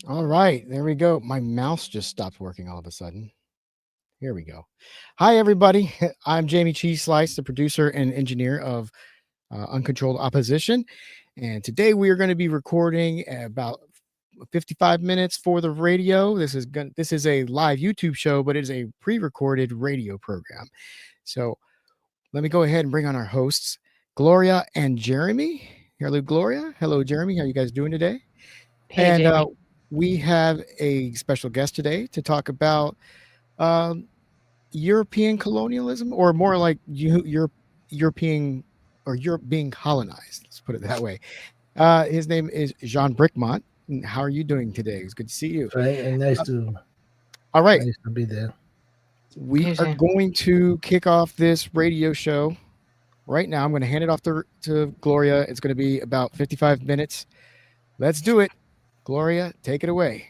All right, there we go. My mouse just stopped working all of a sudden. Here we go. Hi, everybody. I'm Jayme CheeseSlice, the producer and engineer of Uncontrolled Opposition. And today we are going to be recording about 55 minutes for the radio. This is a live YouTube show, but it is a pre-recorded radio program. So let me go ahead and bring on our hosts, Gloria and Jayme. Hello, Gloria. Hello, Jayme. How are you guys doing today? Hey, And Jayme. we have a special guest today to talk about European colonialism, or more like European or Europe being colonized. Let's put it that way. His name is Jean Bricmont. How are you doing today? It's good to see you. Right, and nice to. All right, Nice to be there. we are going to kick off this radio show right now. I'm going to hand it off to Gloria. It's going to be about 55 minutes. Let's do it. Gloria, take it away.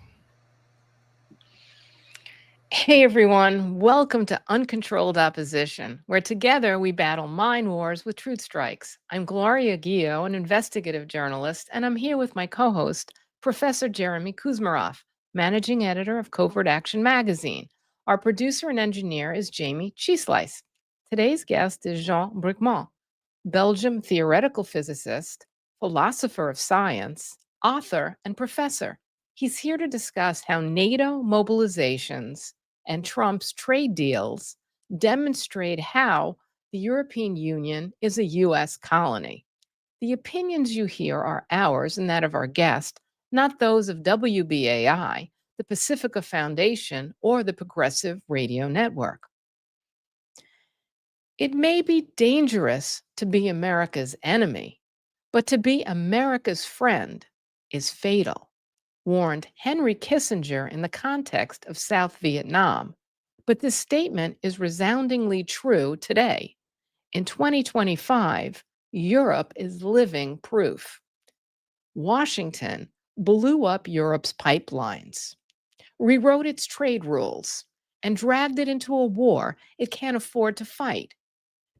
Hey, everyone. Welcome to Uncontrolled Opposition, where together we battle mind wars with truth strikes. I'm Gloria Guillo, an investigative journalist, and I'm here with my co-host, Professor Jeremy Kuzmarov, managing editor of Covert Action magazine. Our producer and engineer is Jayme CheeseSlice. Today's guest is Jean Bricmont, Belgian theoretical physicist, philosopher of science, author, and professor. He's here to discuss how NATO mobilizations and Trump's trade deals demonstrate how the European Union is a U.S. colony. The opinions you hear are ours and that of our guest, not those of WBAI, the Pacifica Foundation, or the Progressive Radio Network. It may be dangerous to be America's enemy, but to be America's friend is fatal, warned Henry Kissinger in the context of South Vietnam. But this statement is resoundingly true today. In 2025, Europe is living proof. Washington blew up Europe's pipelines, rewrote its trade rules, and dragged it into a war it can't afford to fight.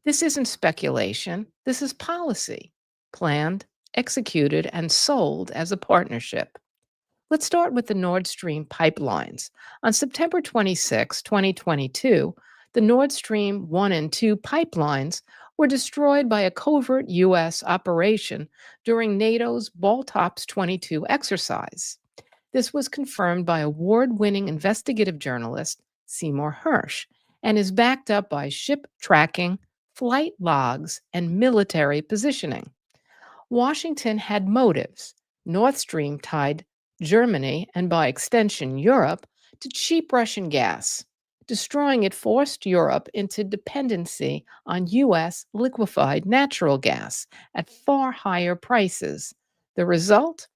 This isn't speculation. This is policy, planned, executed, and sold as a partnership. Let's start with the Nord Stream pipelines. On September 26, 2022, the Nord Stream 1 and 2 pipelines were destroyed by a covert U.S. operation during NATO's Baltops 22 exercise. This was confirmed by award-winning investigative journalist Seymour Hersh and is backed up by ship tracking, flight logs, and military positioning. Washington had motives. Nord Stream tied Germany, and by extension Europe, to cheap Russian gas. Destroying it forced Europe into dependency on U.S. liquefied natural gas at far higher prices. The result?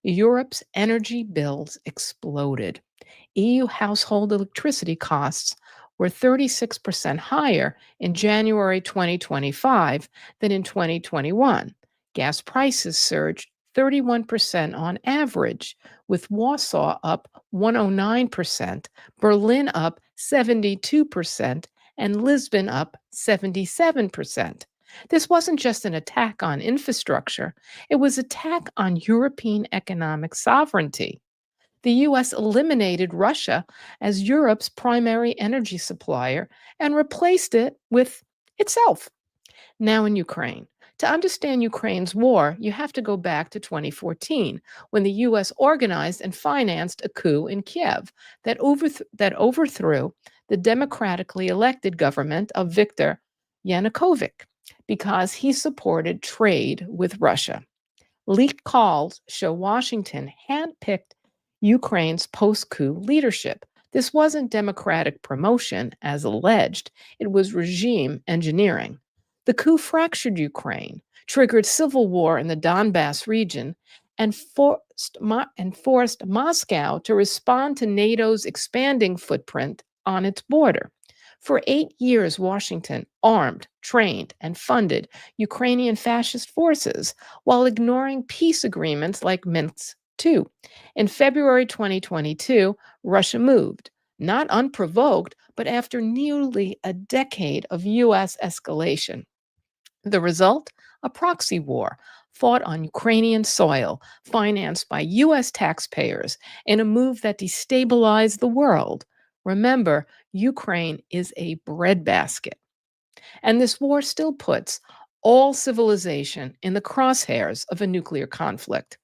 Europe's energy bills exploded. EU household electricity costs were 36% higher in January 2025 than in 2021. Gas prices surged 31% on average, with Warsaw up 109%, Berlin up 72%, and Lisbon up 77%. This wasn't just an attack on infrastructure, it was an attack on European economic sovereignty. The US eliminated Russia as Europe's primary energy supplier and replaced it with itself. Now in Ukraine. To understand Ukraine's war, you have to go back to 2014, when the US organized and financed a coup in Kiev that overthrew the democratically elected government of Viktor Yanukovych because he supported trade with Russia. Leaked calls show Washington handpicked Ukraine's post coup leadership. This wasn't democratic promotion, as alleged, it was regime engineering. The coup fractured Ukraine, triggered civil war in the Donbass region, and forced Moscow to respond to NATO's expanding footprint on its border. For 8 years, Washington armed, trained, and funded Ukrainian fascist forces while ignoring peace agreements like Minsk II. In February 2022, Russia moved, not unprovoked, but after nearly a decade of U.S. escalation. The result? A proxy war fought on Ukrainian soil, financed by U.S. taxpayers, in a move that destabilized the world. Remember, Ukraine is a breadbasket. And this war still puts all civilization in the crosshairs of a nuclear conflict.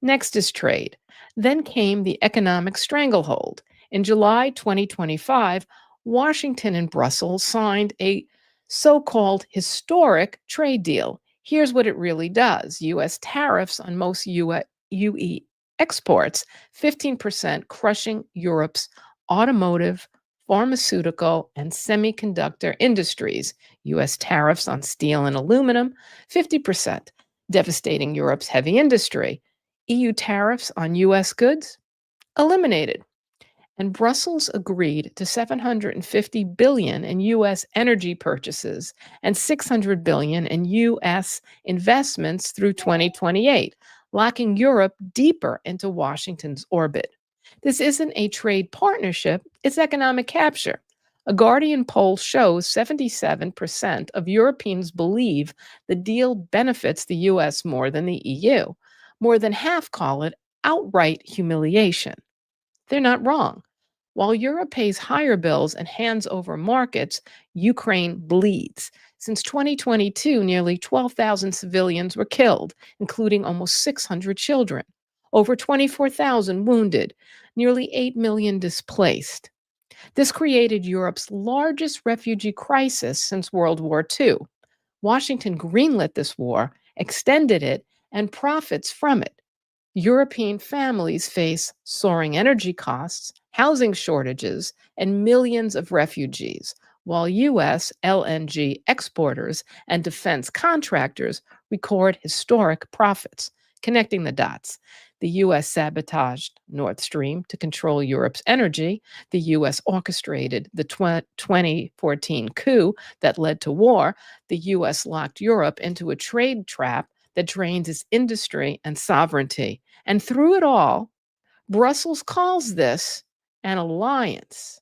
Next is trade. Then came the economic stranglehold. In July 2025, Washington and Brussels signed a so called historic trade deal. Here's what it really does: U.S. tariffs on most UE exports, 15%, crushing Europe's automotive, pharmaceutical, and semiconductor industries. U.S. tariffs on steel and aluminum, 50%, devastating Europe's heavy industry. EU tariffs on U.S. goods, eliminated. And Brussels agreed to $750 billion in U.S. energy purchases and $600 billion in U.S. investments through 2028, locking Europe deeper into Washington's orbit. This isn't a trade partnership, it's economic capture. A Guardian poll shows 77% of Europeans believe the deal benefits the U.S. more than the EU. More than half call it outright humiliation. They're not wrong. While Europe pays higher bills and hands over markets, Ukraine bleeds. Since 2022, nearly 12,000 civilians were killed, including almost 600 children, over 24,000 wounded, nearly 8 million displaced. This created Europe's largest refugee crisis since World War II. Washington greenlit this war, extended it, and profits from it. European families face soaring energy costs, housing shortages, and millions of refugees, while U.S. LNG exporters and defense contractors record historic profits. Connecting the dots, the U.S. sabotaged Nord Stream to control Europe's energy. The U.S. orchestrated the 2014 coup that led to war. The U.S. locked Europe into a trade trap that drains its industry and sovereignty. And through it all, Brussels calls this an alliance.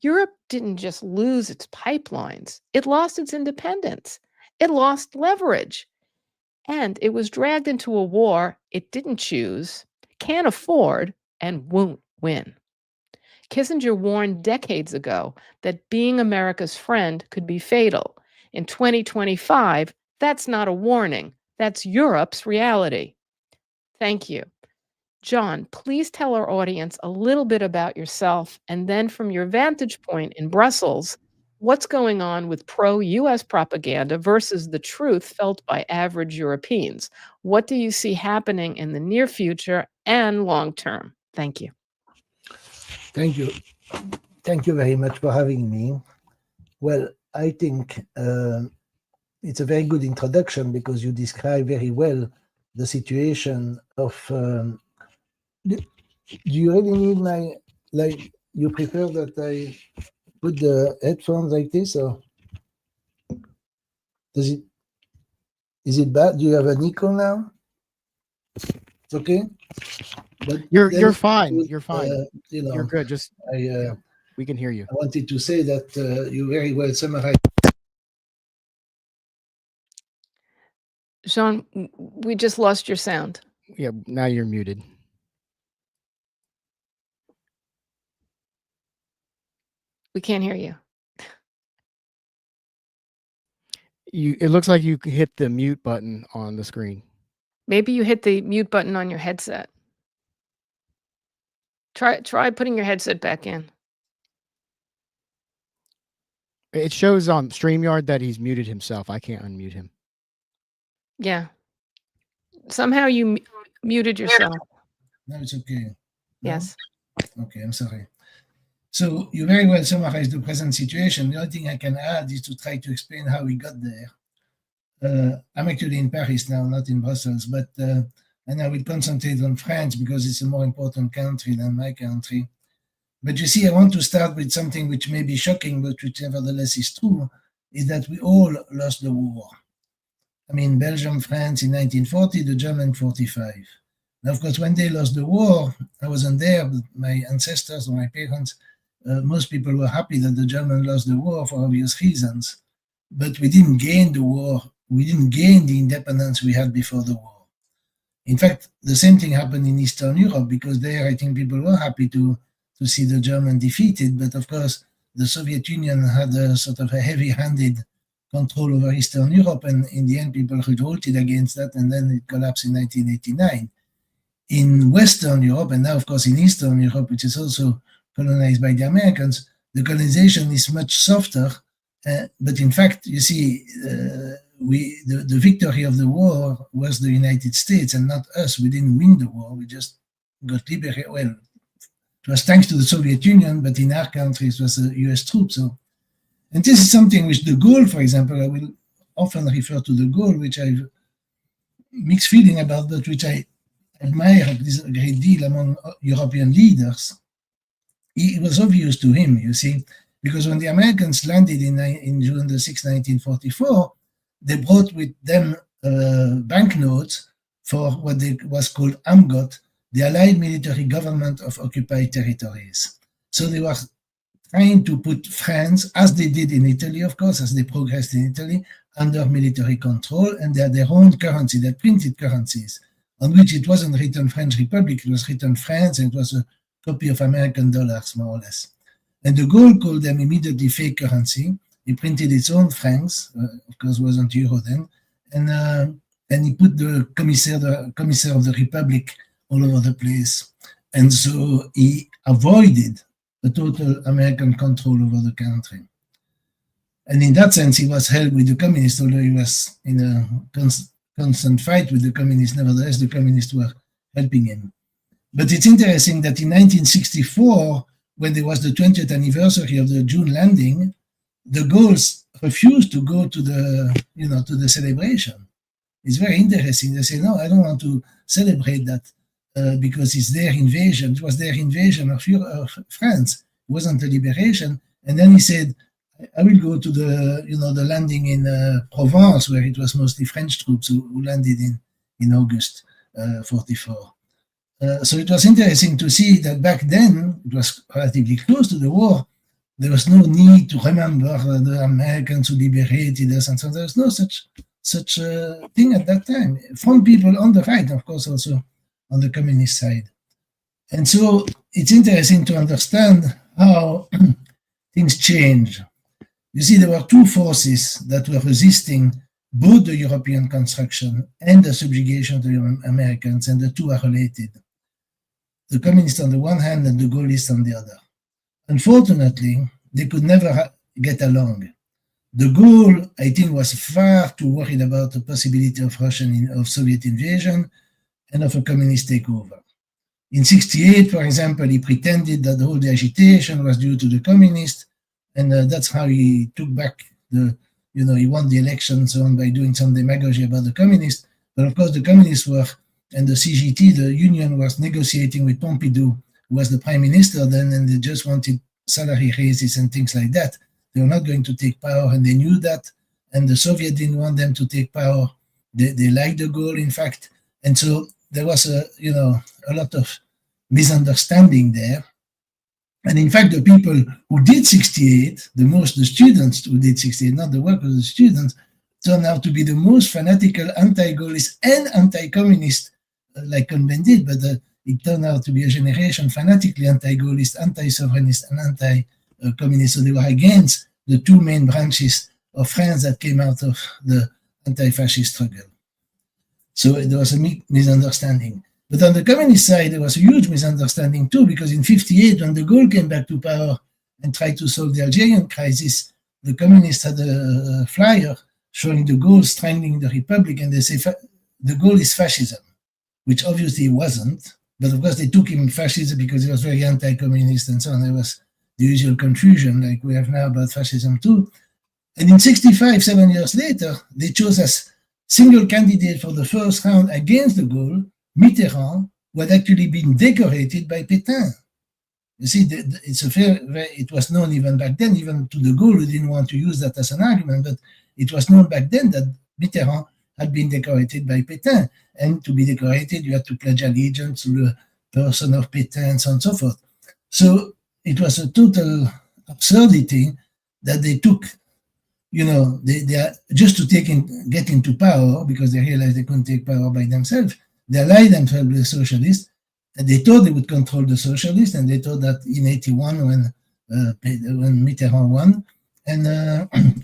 Europe didn't just lose its pipelines, it lost its independence, it lost leverage, and it was dragged into a war it didn't choose, can't afford, and won't win. Kissinger warned decades ago that being America's friend could be fatal. In 2025, that's not a warning, that's Europe's reality. Thank you. John, please tell our audience a little bit about yourself, and then from your vantage point in Brussels, what's going on with pro-US propaganda versus the truth felt by average Europeans? What do you see happening in the near future and long term? Thank you. Thank you. Thank you very much for having me. Well, I think it's a very good introduction because you describe very well the situation of. Do you really need my, like, you prefer that I put the headphones like this, or is it bad? Do you have an echo now? It's okay? But You're fine. You're fine. You're good. Just we can hear you. I wanted to say that you very well summarized. Jean, we just lost your sound. Yeah, now you're muted. We can't hear you. It looks like you hit the mute button on the screen. Maybe you hit the mute button on your headset. Try putting your headset back in. It shows on StreamYard that he's muted himself. I can't unmute him. Yeah. Somehow you muted yourself. No, it's okay. No? Yes. Okay, I'm sorry. So you very well summarized the present situation. The only thing I can add is to try to explain how we got there. I'm actually in Paris now, not in Brussels, but and I will concentrate on France because it's a more important country than my country. But you see, I want to start with something which may be shocking, but which nevertheless is true, is that we all lost the war. I mean, Belgium, France in 1940, the German 45. Now, of course, when they lost the war, I wasn't there, but my ancestors or my parents, most people were happy that the Germans lost the war for obvious reasons. But we didn't gain the war. We didn't gain the independence we had before the war. In fact, the same thing happened in Eastern Europe, because there I think people were happy to see the Germans defeated. But of course, the Soviet Union had a sort of a heavy-handed control over Eastern Europe, and in the end people revolted against that, and then it collapsed in 1989. In Western Europe, and now of course in Eastern Europe, which is also colonized by the Americans, the colonization is much softer, but in fact, you see, the victory of the war was the United States and not us. We didn't win the war, we just got liberated. Well, it was thanks to the Soviet Union, but in our country it was the US troops. So, and this is something which de Gaulle, for example, I will often refer to de Gaulle, which I have mixed feeling about, but which I admire a great deal among European leaders. It was obvious to him, you see, because when the Americans landed in June the 6th, 1944, they brought with them banknotes for what was called AMGOT, the Allied Military Government of Occupied Territories. So they were trying to put France, as they did in Italy, of course, as they progressed in Italy, under military control, and they had their own currency, their printed currencies, on which it wasn't written French Republic, it was written France, and it was a copy of American dollars, more or less. And de Gaulle called them immediately fake currency. He printed its own francs, of course, it wasn't euro then, and he put the commissaire of the Republic all over the place. And so he avoided a total American control over the country. And in that sense, he was held with the communists, although he was in a constant fight with the communists. Nevertheless, the communists were helping him. But it's interesting that in 1964, when there was the 20th anniversary of the June landing, de Gaulle refused to go to the celebration. It's very interesting. They say, no, I don't want to celebrate that because it's their invasion. It was their invasion of France. It wasn't a liberation. And then he said, I will go to the landing in Provence, where it was mostly French troops who landed in August 44. So it was interesting to see that back then, it was relatively close to the war. There was no need to remember the Americans who liberated us, and so there was no such thing at that time. From people on the right, of course, also on the communist side. And so it's interesting to understand how things change. You see, there were two forces that were resisting both the European construction and the subjugation of the Americans, and the two are related. The communists on the one hand and the Gaullists on the other. Unfortunately, they could never get along. De Gaulle, I think, was far too worried about the possibility of Soviet invasion and of a communist takeover. In 1968, for example, he pretended that all the agitation was due to the communists, and that's how he took back he won the election and so on by doing some demagogy about the communists. But of course, the communists were, and the CGT, the union, was negotiating with Pompidou, who was the prime minister then, and they just wanted salary raises and things like that. They were not going to take power, and they knew that. And the Soviets didn't want them to take power. They liked de Gaulle, in fact. And so there was a lot of misunderstanding there. And in fact, the people who did 68, the students who did 68, not the workers, the students, turned out to be the most fanatical anti-Gaullist and anti-communist, like Cohn-Bendit, but it turned out to be a generation fanatically anti-Gaullist, anti-sovereignist, and anti-communist. So they were against the two main branches of France that came out of the anti-fascist struggle. So there was a misunderstanding. But on the communist side, there was a huge misunderstanding too, because in 1958, when de Gaulle came back to power and tried to solve the Algerian crisis, the communists had a flyer showing de Gaulle strangling the republic, and they say de Gaulle is fascism, which obviously he wasn't. But of course, they took him fascism because he was very anti-communist and so on. There was the usual confusion like we have now about fascism too. And in 1965, 7 years later, they chose as single candidate for the first round against de Gaulle, Mitterrand, who had actually been decorated by Pétain. You see, it was known even back then, even to de Gaulle, who didn't want to use that as an argument, but it was known back then that Mitterrand had been decorated by Pétain. And to be decorated, you had to pledge allegiance to the person of Pétain and so on and so forth. So it was a total absurdity that they took, they are just to get into power, because they realized they couldn't take power by themselves. They allied themselves with the socialists, and they thought they would control the socialists, and they thought that in 1981 when Mitterrand won, and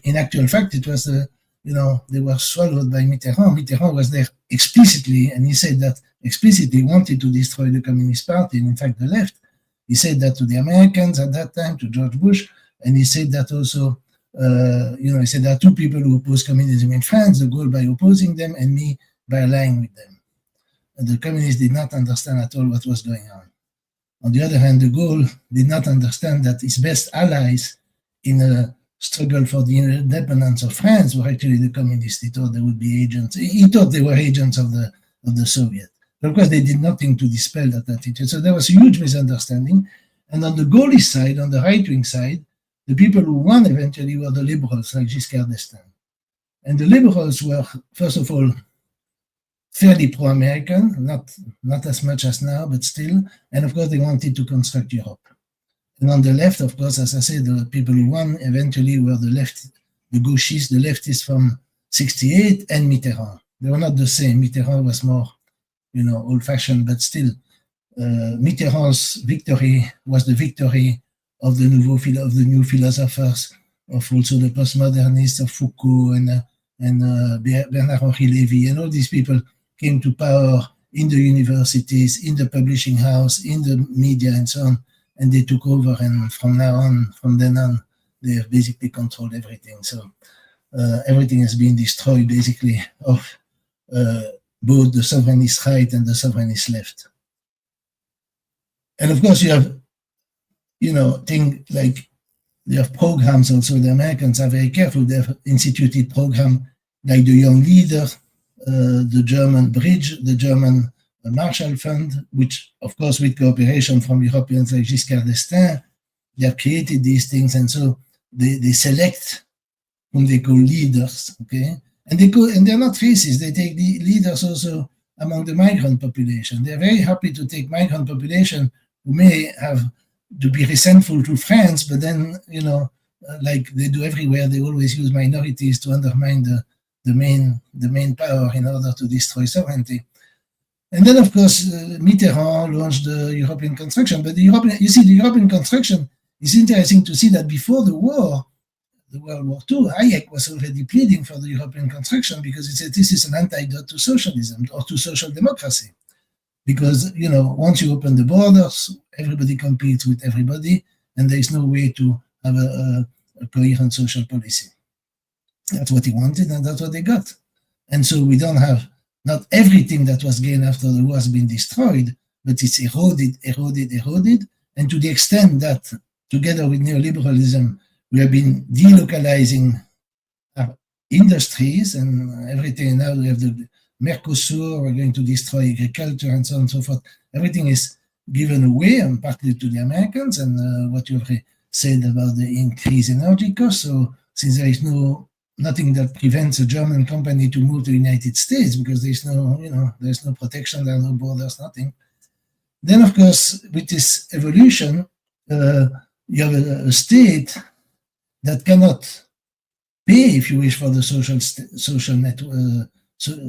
in actual fact it was they were swallowed by Mitterrand. Mitterrand was there explicitly, and he said that explicitly wanted to destroy the Communist Party, and in fact the left. He said that to the Americans at that time, to George Bush, and he said that also, he said there are two people who oppose communism in France, de Gaulle by opposing them, and me by allying with them. And the communists did not understand at all what was going on. On the other hand, de Gaulle did not understand that his best allies in a struggle for the independence of France were actually the communists. He thought they would be agents. He thought they were agents of the Soviet. But of course, they did nothing to dispel that attitude. So there was a huge misunderstanding. And on the Gaullist side, on the right-wing side, the people who won eventually were the liberals, like Giscard d'Estaing. And the liberals were, first of all, fairly pro-American, not as much as now, but still. And of course, they wanted to construct Europe. And on the left, of course, as I said, the people who won eventually were the gauchists, the leftists from 1968 and Mitterrand. They were not the same. Mitterrand was more, old-fashioned, but still, Mitterrand's victory was the victory of the new philosophers, of also the postmodernists, of Foucault and Bernard-Henri Lévy, and all these people came to power in the universities, in the publishing house, in the media, and so on, and they took over. And from then on, they have basically controlled everything. So everything has been destroyed, basically, of both the sovereignist right and the sovereignist left. And of course, you have, things like they have programs also. The Americans are very careful. They have instituted programs like the Young Leader, the German Bridge, the German Marshall Fund, which, of course, with cooperation from Europeans like Giscard d'Estaing, they have created these things. And so they select whom they call leaders, okay? And they're not racist. They take the leaders also among the migrant population. They're very happy to take migrant population who may have to be resentful to France, but then, like they do everywhere, they always use minorities to undermine the main power in order to destroy sovereignty. And then, of course, Mitterrand launched the European construction. But the European construction is interesting to see that before the war, the World War II, Hayek was already pleading for the European construction because he said this is an antidote to socialism or to social democracy. Because, once you open the borders, everybody competes with everybody, and there is no way to have a coherent social policy. That's what he wanted, and that's what they got. And so we don't have, not everything that was gained after the war has been destroyed, but it's eroded. And to the extent that, together with neoliberalism, we have been delocalizing our industries and everything. Now we have the Mercosur, we're going to destroy agriculture and so on and so forth. Everything is given away, and partly to the Americans, and what you already said about the increase in energy costs. So since there is nothing that prevents a German company to move to the United States, because there's no protection, there are no borders, nothing. Then, of course, with this evolution, you have a state that cannot pay, if you wish, for the social net,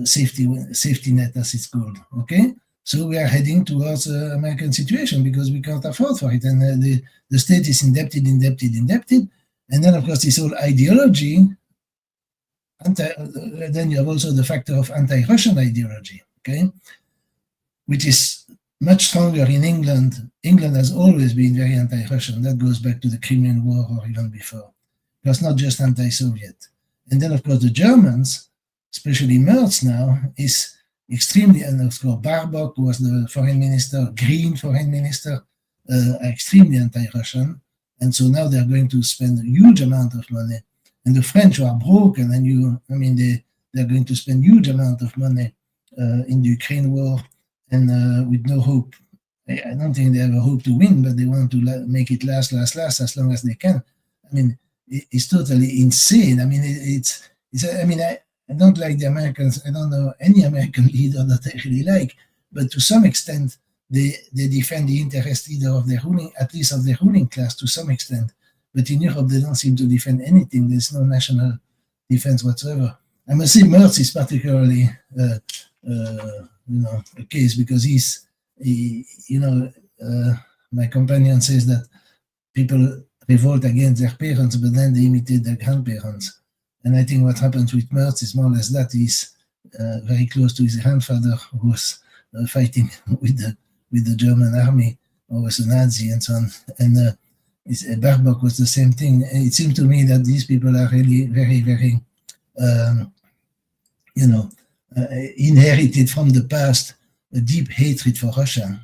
safety net, as it's called. Okay, so we are heading towards an American situation because we can't afford for it, and the state is indebted, and then, of course, this whole ideology. Then you have also the factor of anti-Russian ideology, okay, which is much stronger in England. England has always been very anti-Russian. That goes back to the Crimean War or even before. It was not just anti-Soviet. And then, of course, the Germans, especially Merz now, is extremely, and of course, Baerbock was the foreign minister, Green foreign minister, extremely anti-Russian. And so now they're going to spend a huge amount of money. And the French are broken, and they're going to spend huge amount of money in the Ukraine war, and with no hope. I don't think they have a hope to win, but they want to make it last as long as they can. I mean, it's totally insane. I mean, I don't like the Americans. I don't know any American leader that I really like, but to some extent, they defend the interest either of their ruling, at least of their ruling class, to some extent. But in Europe, they don't seem to defend anything. There's no national defense whatsoever. I must say, Merz is particularly, a case because my companion says that people revolt against their parents, but then they imitate their grandparents. And I think what happens with Merz is more or less that he's very close to his grandfather, who was fighting with the German army, or was a Nazi and so on. And Baerbock was the same thing. It seems to me that these people are really very, very, inherited from the past a deep hatred for Russia.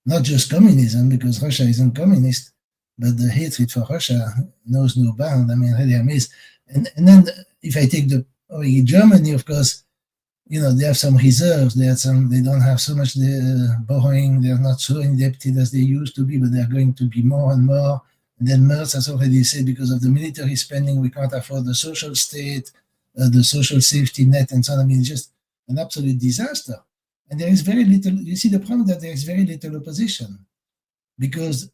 Not just communism, because Russia isn't communist, but the hatred for Russia knows no bound. I mean, really amazed. And then if I take Germany, of course, they have some reserves. They don't have so much borrowing. They're not so indebted as they used to be, but they're going to be more and more. And then Merz has already said, because of the military spending, we can't afford the social state, the social safety net, and so on. I mean, it's just an absolute disaster. And there is very little, you see the problem that there is very little opposition. Because,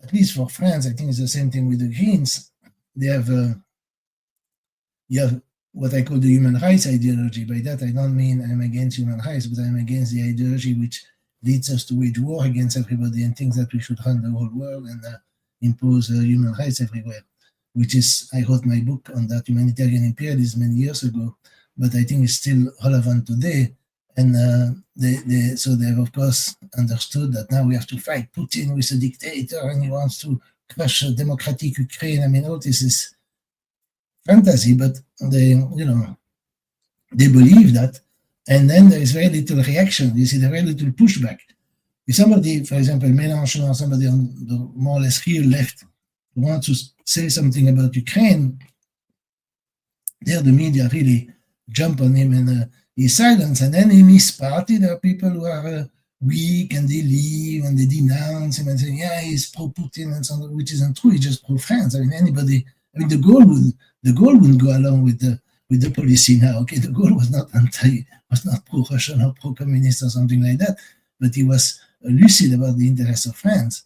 at least for France, I think it's the same thing with the Greens, they have, you have what I call the human rights ideology. By that, I don't mean I'm against human rights, but I'm against the ideology which leads us to wage war against everybody and thinks that we should run the whole world and impose human rights everywhere, which is, I wrote my book on that, humanitarian imperialism, many years ago, but I think it's still relevant today. And so they have, of course, understood that now we have to fight Putin, who is a dictator, and he wants to crush a democratic Ukraine. I mean, all this is fantasy, but they believe that. And then there is very little reaction. You see, there is very little pushback. If somebody, for example, Mélenchon or somebody on the more or less real left wants to say something about Ukraine, there the media really jump on him and he's silenced. And then in his party, there are people who are weak and they leave and they denounce him and say, yeah, he's pro-Putin and so on, which isn't true. He's just pro-France. I mean, the goal wouldn't go along with the policy now. Okay, the goal was not pro-Russian or pro-communist or something like that, but he was lucid about the interests of France.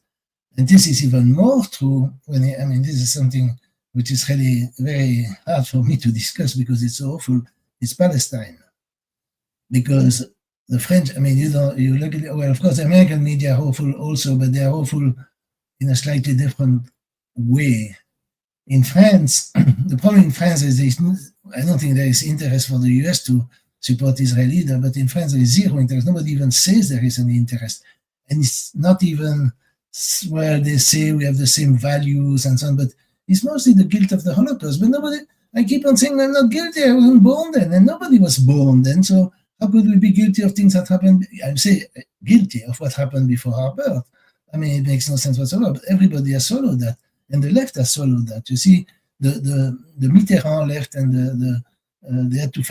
And this is even more true this is something which is really very hard for me to discuss because it's so awful. It's Palestine. Because the French, you look at it, well, of course, the American media are awful also, but they are awful in a slightly different way. In France, the problem in France is I don't think there is interest for the US to support Israel either, but in France there is zero interest. Nobody even says there is any interest. And it's not even, well, they say we have the same values and so on, but it's mostly the guilt of the Holocaust. But I keep on saying I'm not guilty, I wasn't born then, and nobody was born then, so how could we be guilty of things that happened? I'm saying guilty of what happened before our birth. I mean, it makes no sense whatsoever, but everybody has swallowed that, and the left has swallowed that. You see, the Mitterrand left, and they had to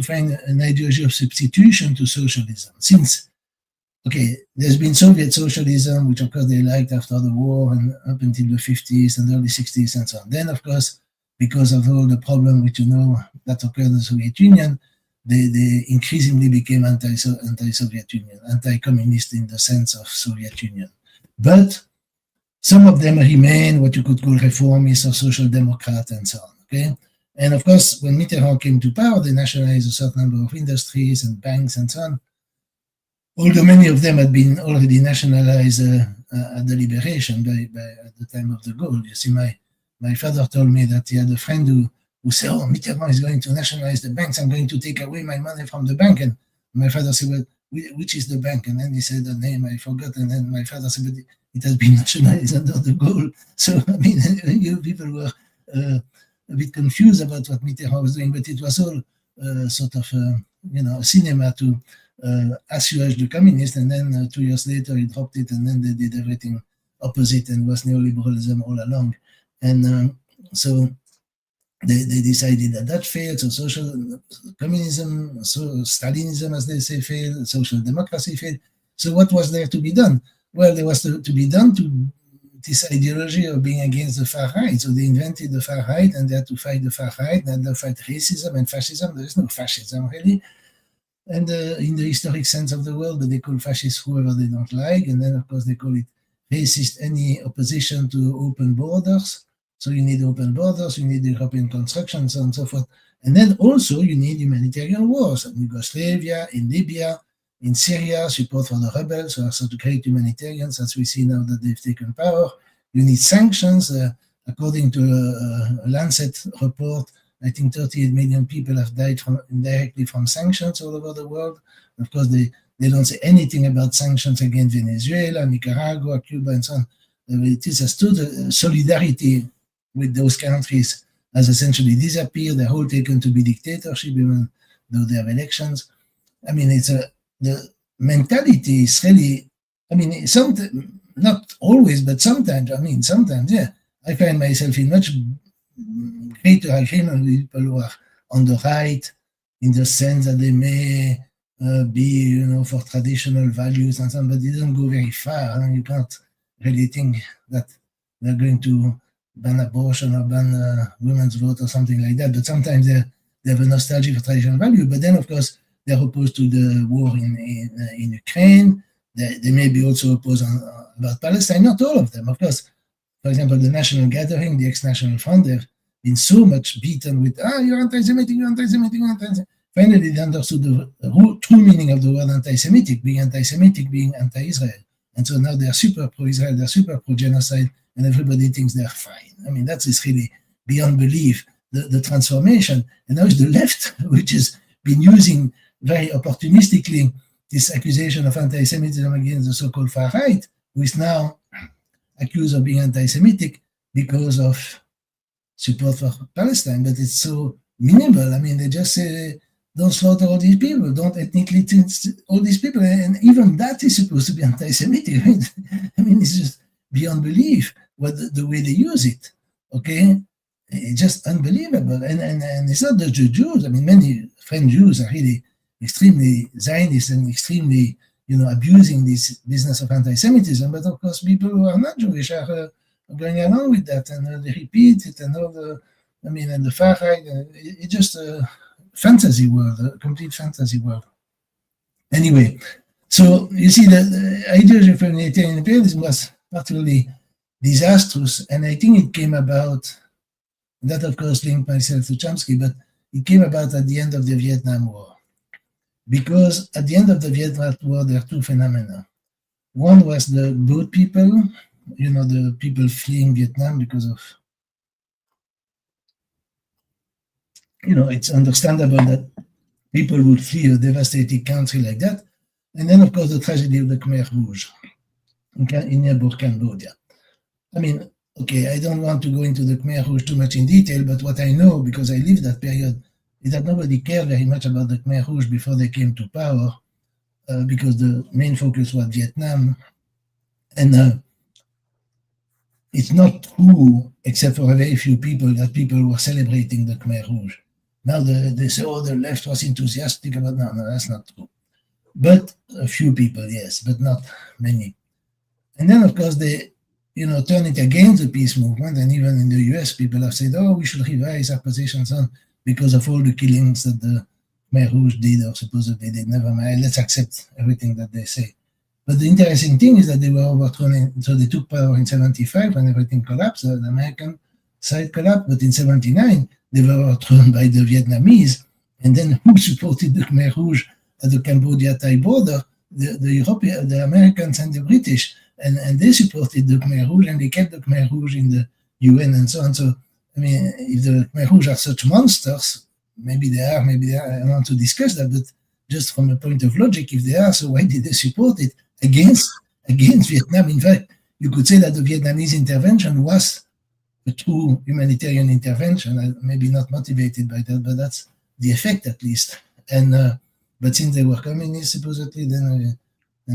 find an ideology of substitution to socialism. Since, okay, there's been Soviet socialism, which of course they liked after the war and up until the 50s and early 60s and so on. Then, of course, because of all the problem which that occurred in the Soviet Union, they increasingly became anti-Soviet Union, anti-communist in the sense of Soviet Union. But some of them remain what you could call reformists or social democrat and so on. Okay, and of course, when Mitterrand came to power, they nationalized a certain number of industries and banks and so on. Although many of them had been already nationalized at the liberation at the time of de Gaulle. You see, my father told me that he had a friend who said, "Oh, Mitterrand is going to nationalize the banks. I'm going to take away my money from the bank." And my father said, "Well, which is the bank?" And then he said the name, I forgot. And then my father said, "But it has been nationalized under de Gaulle." So, I mean, you people were a bit confused about what Mitterrand was doing, but it was all sort of, a cinema to assuage the communists. And then 2 years later, he dropped it, and then they did everything opposite and was neoliberalism all along. And so they decided that failed. So social communism, so Stalinism, as they say, failed. Social democracy failed. So what was there to be done? Well, there was to be done to this ideology of being against the far right. So they invented the far right, and they had to fight the far right, and they fight racism and fascism. There is no fascism, really. And in the historic sense of the word, but they call fascist whoever they don't like. And then, of course, they call it racist any opposition to open borders. So you need open borders, you need European construction, so on and so forth. And then also you need humanitarian wars in Yugoslavia, in Libya, in Syria, support for the rebels, also to create humanitarians, as we see now that they've taken power. You need sanctions. According to a Lancet report, I think 38 million people have died indirectly from sanctions all over the world. Of course, they don't say anything about sanctions against Venezuela, Nicaragua, Cuba, and so on. It is as total solidarity with those countries has essentially disappeared. They're all taken to be dictatorship, even though they have elections. I mean, the mentality is really, I mean, not always, but sometimes, yeah. I find myself in much greater agreement with people who are on the right, in the sense that they may be, for traditional values and so on, but they don't go very far. And you can't really think that they're going to ban abortion or ban women's vote or something like that. But sometimes they have a nostalgia for traditional value. But then, of course, they're opposed to the war in Ukraine. They may be also opposed about Palestine. Not all of them, of course. For example, the National Gathering, the ex-National Front, they've been so much beaten with, you're anti-Semitic, you're anti-Semitic, you're anti-Semitic. Finally, they understood the true meaning of the word anti-Semitic being anti-Israel. And so now they are super pro-Israel, they're super pro-genocide, and everybody thinks they're fine. I mean, that is really beyond belief, the transformation. And now it's the left, which has been using very opportunistically this accusation of anti-Semitism against the so-called far right, who is now accused of being anti-Semitic because of support for Palestine. But it's so minimal. I mean, they just say, don't slaughter all these people, don't ethnically cleanse all these people. And even that is supposed to be anti-Semitic. I mean, it's just beyond belief the way they use it. Okay? It's just unbelievable. And it's not just the Jews. I mean, many French Jews are really extremely Zionist and extremely, abusing this business of anti-Semitism. But of course, people who are not Jewish are going along with that, and they repeat it, and and the far right. It's just a fantasy world, a complete fantasy world. Anyway, so you see, the ideology of humanitarian imperialism was particularly disastrous, and I think it came about. That, of course, linked myself to Chomsky, but it came about at the end of the Vietnam War. Because at the end of the Vietnam War, there are two phenomena. One was the boat people, the people fleeing Vietnam because of, it's understandable that people would flee a devastated country like that. And then, of course, the tragedy of the Khmer Rouge in neighbor Cambodia. I mean, okay, I don't want to go into the Khmer Rouge too much in detail, but what I know, because I lived that period, is that nobody cared very much about the Khmer Rouge before they came to power, because the main focus was Vietnam. And it's not true, except for a very few people, that people were celebrating the Khmer Rouge. Now they say, oh, the left was enthusiastic about. No, that's not true. But a few people, yes, but not many. And then, of course, they, turn it against the peace movement. And even in the US, people have said, oh, we should revise our positions on because of all the killings that the Khmer Rouge did, or supposedly did. Never mind, let's accept everything that they say. But the interesting thing is that they were overthrown. So they took power in 75 when everything collapsed. The American side collapsed. But in 79, they were overthrown by the Vietnamese. And then who supported the Khmer Rouge at the Cambodia-Thai border? The Americans and the British. And they supported the Khmer Rouge, and they kept the Khmer Rouge in the UN and so on. So, I mean, if the Khmer Rouge are such monsters, maybe they are, I don't want to discuss that, but just from a point of logic, if they are, so why did they support it against Vietnam? In fact, you could say that the Vietnamese intervention was a true humanitarian intervention, maybe not motivated by that, but that's the effect at least. And but since they were communists, supposedly, then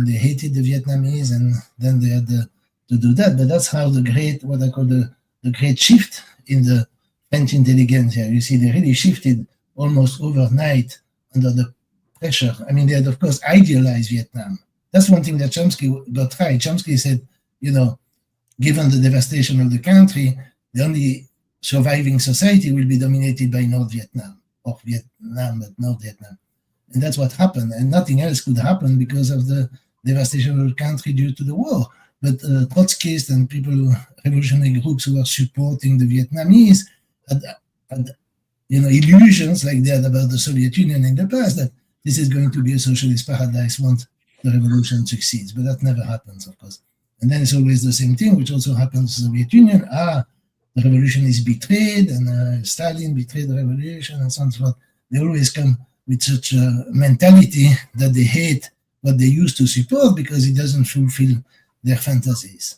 they hated the Vietnamese, and then they had to do that. But that's how what I call the great shift in the French intelligentsia. You see, they really shifted almost overnight under the pressure. I mean, they had, of course, idealized Vietnam. That's one thing that Chomsky got right. Chomsky said, given the devastation of the country, the only surviving society will be dominated by North Vietnam, or Vietnam, but North Vietnam. And that's what happened. And nothing else could happen because of the devastation of the country due to the war. But Trotskyists and people, revolutionary groups who were supporting the Vietnamese had illusions like they had about the Soviet Union in the past, that this is going to be a socialist paradise once the revolution succeeds. But that never happens, of course. And then it's always the same thing, which also happens to the Soviet Union. The revolution is betrayed, and Stalin betrayed the revolution, and so on and so forth. They always come with such a mentality that they hate what they used to support because it doesn't fulfill their fantasies,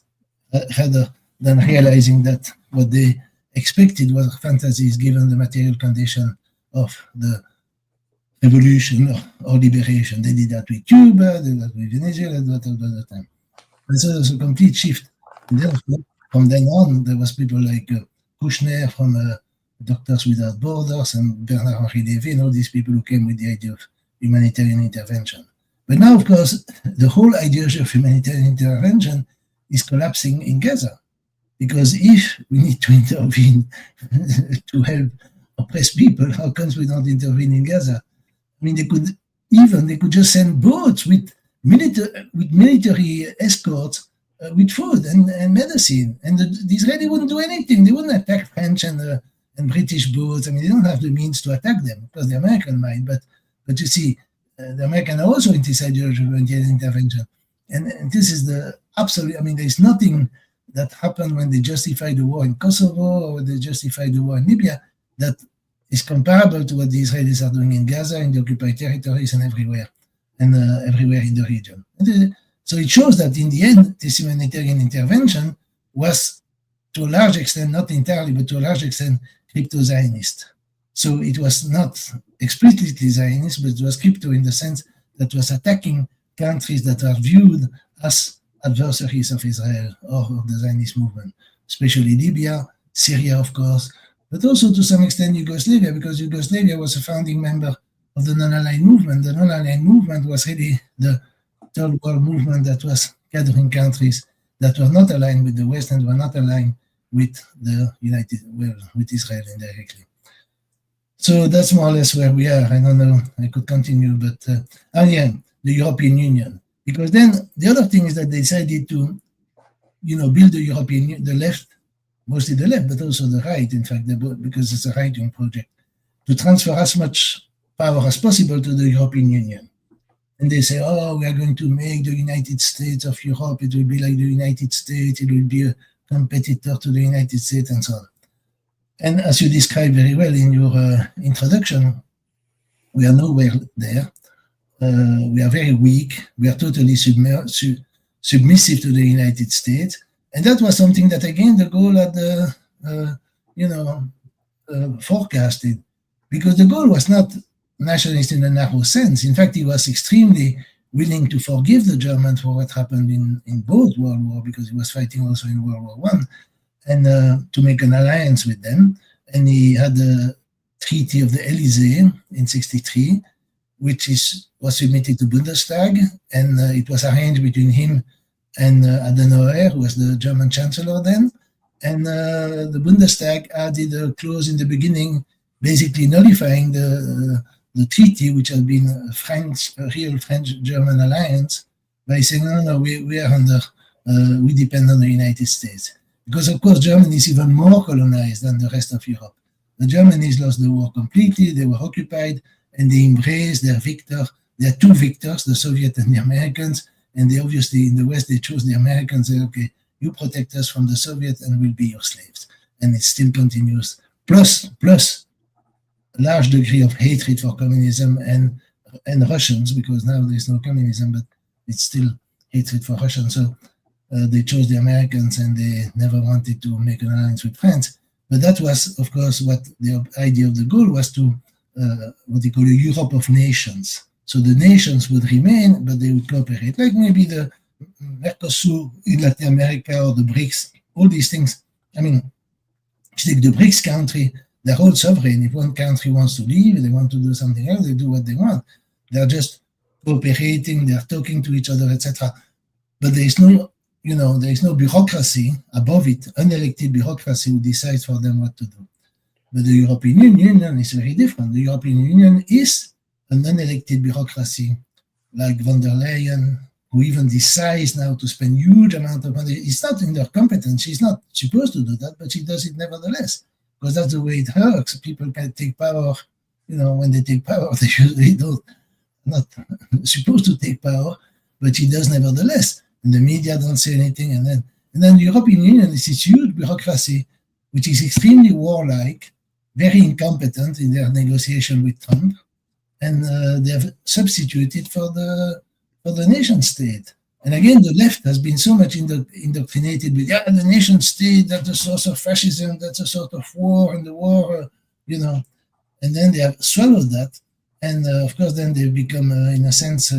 rather than realizing that what they expected was fantasies given the material condition of the revolution or liberation. They did that with Cuba, they did that with Venezuela, they did that all the time. And so there's a complete shift. And then, from then on, there was people like Kushner from Doctors Without Borders and Bernard-Henri Lévy, and all these people who came with the idea of humanitarian intervention. But now, of course, the whole ideology of humanitarian intervention is collapsing in Gaza. Because if we need to intervene to help oppressed people, how comes we don't intervene in Gaza? I mean, they could just send boats with military escorts with food and medicine. And the Israeli wouldn't do anything. They wouldn't attack French and British boats. I mean, they don't have the means to attack them, because the American might. But you see, the Americans are also in this ideology of humanitarian intervention. And this is the absolute, I mean, there's nothing that happened when they justified the war in Kosovo or they justified the war in Libya that is comparable to what the Israelis are doing in Gaza, in the occupied territories, and everywhere in the region. So it shows that in the end, this humanitarian intervention was, to a large extent, not entirely, but to a large extent, crypto-Zionist. So it was not explicitly Zionist, but it was crypto in the sense that it was attacking countries that are viewed as adversaries of Israel or of the Zionist movement, especially Libya, Syria, of course, but also to some extent Yugoslavia, because Yugoslavia was a founding member of the non-aligned movement. The non-aligned movement was really the third world movement that was gathering countries that were not aligned with the West and were not aligned with with Israel indirectly. So that's more or less where we are. I don't know, I could continue, but the European Union. Because then the other thing is that they decided to, build the European Union, the left, mostly the left, but also the right, in fact, because it's a right-wing project, to transfer as much power as possible to the European Union. And they say, we are going to make the United States of Europe, it will be like the United States, it will be a competitor to the United States, and so on. And as you described very well in your introduction, we are nowhere there. We are very weak. We are totally submissive to the United States. And that was something that, again, de Gaulle had forecasted. because the goal was not nationalist in a narrow sense. In fact, he was extremely willing to forgive the Germans for what happened in both World War, because he was fighting also in World War One, and to make an alliance with them. And he had the Treaty of the Elysee in 1963, which was submitted to Bundestag, and it was arranged between him and Adenauer, who was the German Chancellor then. And the Bundestag added a clause in the beginning, basically nullifying the treaty, which had been a real French-German alliance, by saying, no, we are under, we depend on the United States. Because, of course, Germany is even more colonized than the rest of Europe. The Germans lost the war completely, they were occupied, and they embraced their victor. There are two victors, the Soviets and the Americans, and they obviously, in the West, they chose the Americans, say, okay, you protect us from the Soviets and we'll be your slaves. And it still continues. Plus a large degree of hatred for communism and Russians, because now there's no communism, but it's still hatred for Russians. So they chose the Americans and they never wanted to make an alliance with France. But that was, of course, what the idea of the goal was, to what they call a Europe of nations. So the nations would remain, but they would cooperate, like maybe the Mercosur in Latin America or the BRICS, all these things. I mean, if you take the BRICS country, they're all sovereign. If one country wants to leave, they want to do something else, they do what they want. They're just cooperating, they're talking to each other, etc. But there is no, there is no bureaucracy above it, unelected bureaucracy who decides for them what to do. But the European Union is very different. The European Union is an unelected bureaucracy, like von der Leyen, who even decides now to spend huge amount of money. It's not in their competence. She's not supposed to do that, but she does it nevertheless, because that's the way it works. People can take power, when they take power, they usually not supposed to take power, but she does nevertheless. And the media don't say anything. And then the European Union is this huge bureaucracy, which is extremely warlike, very incompetent in their negotiation with Trump. And they have substituted for the nation state. And again, the left has been so much indoctrinated with, the nation state, that's a source of fascism, that's a sort of war, and the war, and then they have swallowed that. And of course, then they've become, in a sense,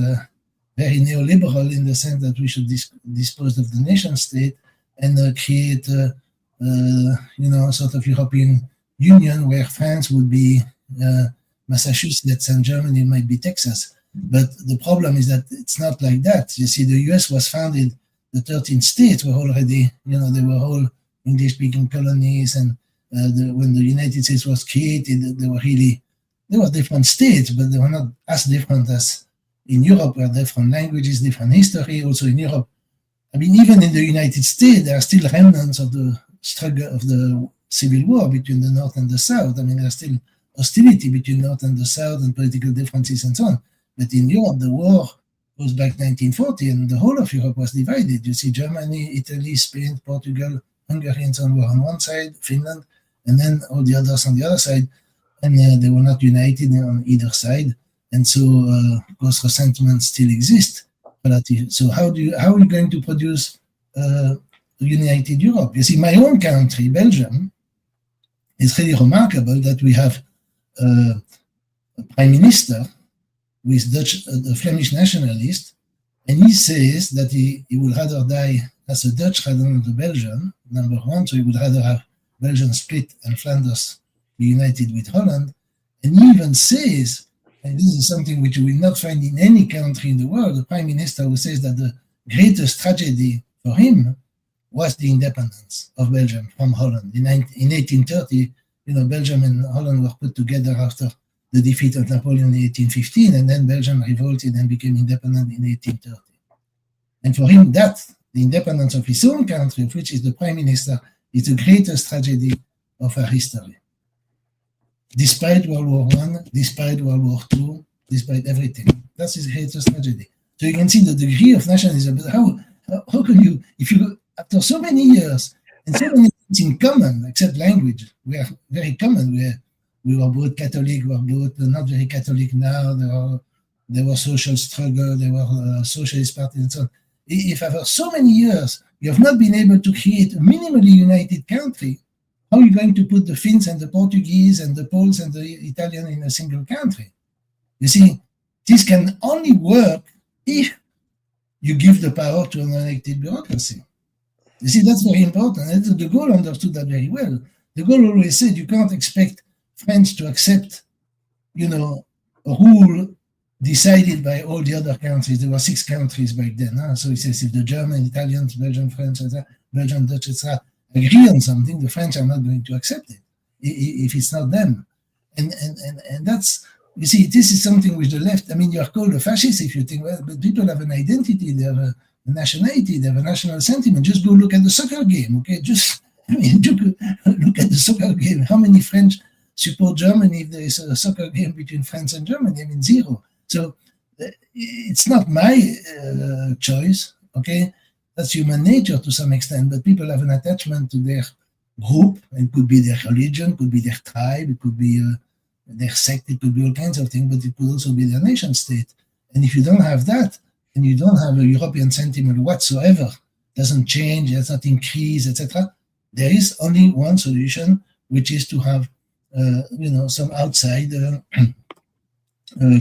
very neoliberal, in the sense that we should dispose of the nation state and create, a sort of European Union where France would be Massachusetts and Germany might be Texas. But the problem is that it's not like that. You see, the US was founded, the 13 states were already, they were all English-speaking colonies. And when the United States was created, they were different states, but they were not as different as in Europe, where different languages, different history. Also in Europe, I mean, even in the United States, there are still remnants of the struggle of the Civil War between the North and the South. I mean, there's still hostility between North and the South and political differences and so on. But in Europe, the war goes back 1940, and the whole of Europe was divided. You see, Germany, Italy, Spain, Portugal, Hungary, and so on were on one side, Finland, and then all the others on the other side. And they were not united on either side. And so, of course, resentment still exists. So how are we going to produce a united Europe? You see, my own country, Belgium, is really remarkable that we have a prime minister who is Dutch, a Flemish nationalist, and he says that he would rather die as a Dutch rather than a Belgian, number one, so he would rather have Belgium split and Flanders be united with Holland. And he even says, and this is something which you will not find in any country in the world, the prime minister who says that the greatest tragedy for him was the independence of Belgium from Holland. In 1830, Belgium and Holland were put together after the defeat of Napoleon in 1815, and then Belgium revolted and became independent in 1830. And for him, the independence of his own country, of which is the prime minister, is the greatest tragedy of our history. Despite World War I, despite World War II, despite everything. That's his greatest tragedy. So you can see the degree of nationalism. But how can you, if you, after so many years, and so many things in common, except language, we are very common. We were both Catholic, we were both not very Catholic now. There were social struggle, there were socialist parties and so on. If after so many years, you have not been able to create a minimally united country, how are you going to put the Finns and the Portuguese and the Poles and the Italian in a single country? You see, this can only work if you give the power to an elected bureaucracy. You see, that's very important. And de Gaulle understood that very well. De Gaulle always said you can't expect France to accept, a rule decided by all the other countries. There were 6 countries back then. So he says if the German, Italians, Belgian, French, Belgian, Dutch, etc., agree on something, the French are not going to accept it if it's not them. And that's, you see, this is something with the left. I mean, you're called a fascist if you think, well, but people have an identity, they have a nationality, they have a national sentiment. Just go look at the soccer game, okay? Look at the soccer game. How many French support Germany if there is a soccer game between France and Germany? I mean, 0. So it's not my choice, okay? That's human nature to some extent, but people have an attachment to their group. It could be their religion, could be their tribe, it could be their sect, it could be all kinds of things, but it could also be their nation state. And if you don't have that, and you don't have a European sentiment whatsoever, doesn't change, does not increase, etc., there is only one solution, which is to have, some outside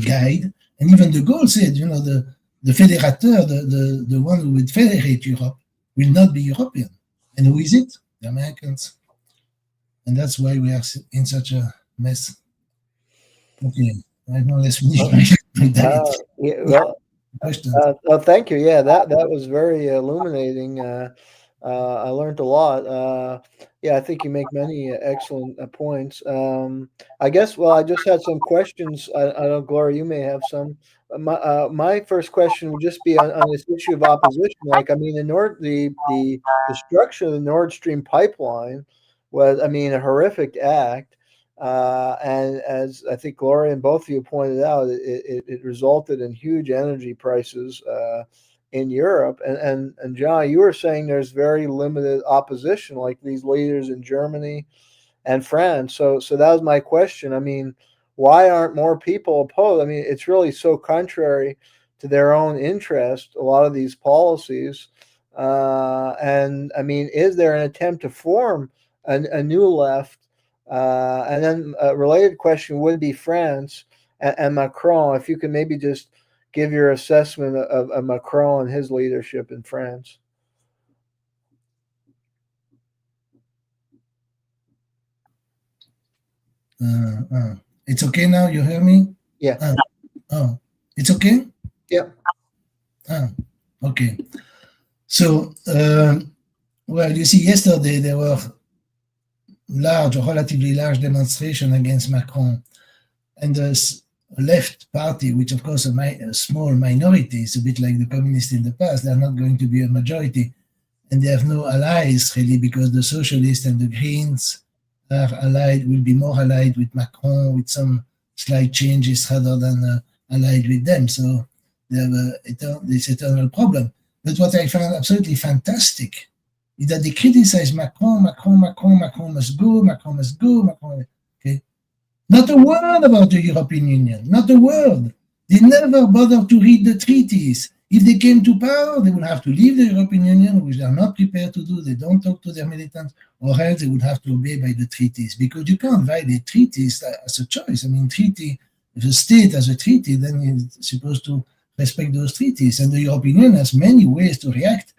guide. And even de Gaulle said, the fédérateur, the one who would federate Europe, will not be European. And who is it? The Americans. And that's why we are in such a mess. Okay, I more or less finished my diet. Thank you. Yeah, that was very illuminating. I learned a lot. Yeah, I think you make many excellent points. I guess. Well, I just had some questions. I don't know, Gloria, you may have some. My first question would just be on this issue of opposition. Like, I mean, the destruction of the Nord Stream pipeline was, I mean, a horrific act. And as I think Gloria and both of you pointed out, it resulted in huge energy prices in Europe. And John, you were saying there's very limited opposition, like these leaders in Germany and France. So that was my question. I mean, why aren't more people opposed? I mean, it's really so contrary to their own interest, a lot of these policies. And I mean, is there an attempt to form a new left? And then a related question would be France and Macron. If you could maybe just give your assessment of Macron and his leadership in France. It's okay now? You hear me? Yeah. It's okay? Yeah. Okay. So, well, you see, yesterday there were relatively large demonstration against Macron, and the left party, which of course a small minority, is a bit like the communists in the past. They're not going to be a majority, and they have no allies really, because the socialists and the Greens will be more allied with Macron with some slight changes rather than allied with them. So they have this eternal problem. But what I found absolutely fantastic is that they criticize Macron must go, Macron. Okay? Not a word about the European Union, not a word. They never bother to read the treaties. If they came to power, they would have to leave the European Union, which they are not prepared to do. They don't talk to their militants, or else they would have to obey by the treaties, because you can't violate treaties as a choice. I mean, if a state has a treaty, then it's supposed to respect those treaties. And the European Union has many ways to react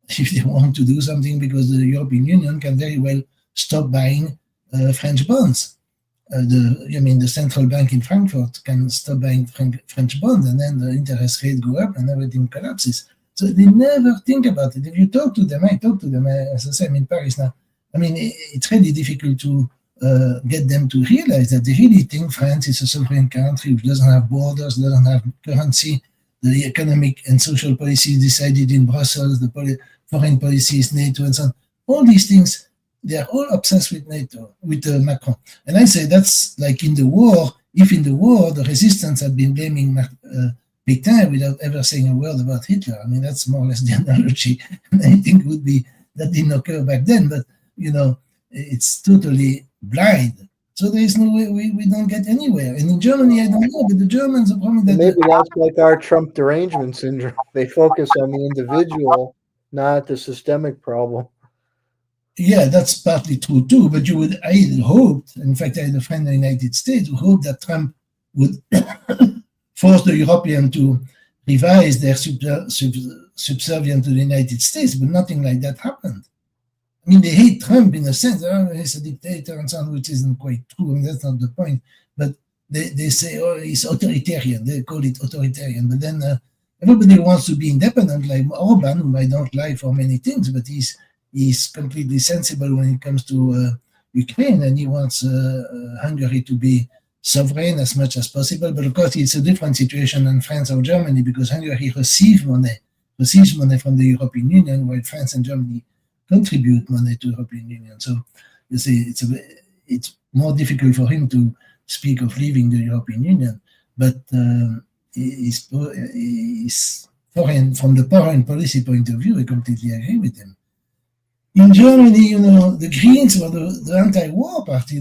if they want to do something, because the European Union can very well stop buying French bonds. The central bank in Frankfurt can stop buying French bonds, and then the interest rate go up and everything collapses. So they never think about it. If you talk to them, I talk to them, as I say, I'm in Paris now. I mean, it's really difficult to get them to realize that they really think France is a sovereign country which doesn't have borders, doesn't have currency. The economic and social policy decided in Brussels, the foreign policy is NATO and so on. All these things, they are all obsessed with NATO, with Macron. And I say that's like in the war. If in the war the resistance had been blaming Pétain without ever saying a word about Hitler, I mean, that's more or less the analogy. And I think would be that didn't occur back then, but it's totally blind. So there is no way we don't get anywhere. And in Germany, I don't know, but the Germans are probably that. Maybe that's like our Trump derangement syndrome. They focus on the individual, not the systemic problem. Yeah, that's partly true too. But I had hoped, in fact, I had a friend in the United States who hoped that Trump would force the Europeans to revise their subservience to the United States, but nothing like that happened. I mean, they hate Trump in a sense. Oh, he's a dictator and so on, which isn't quite true, and that's not the point. But they say, oh, he's authoritarian. They call it authoritarian. But then everybody wants to be independent, like Orban, whom I don't like for many things, but he's completely sensible when it comes to Ukraine, and he wants Hungary to be sovereign as much as possible. But of course, it's a different situation than France or Germany, because Hungary receives money from the European Union, while France and Germany contribute money to the European Union. So you see, it's more difficult for him to speak of leaving the European Union. But he's foreign, from the foreign policy point of view, I completely agree with him. In Germany, the Greens were the anti-war party.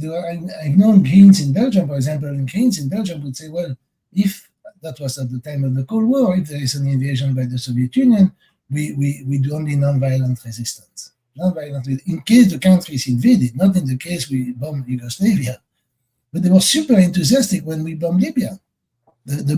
I've known Greens in Belgium, for example, and Greens in Belgium would say, well, if that was at the time of the Cold War, if there is an invasion by the Soviet Union, we do only non-violent resistance. Non-violent, in case the country is invaded, not in the case we bomb Yugoslavia. But they were super enthusiastic when we bombed Libya. The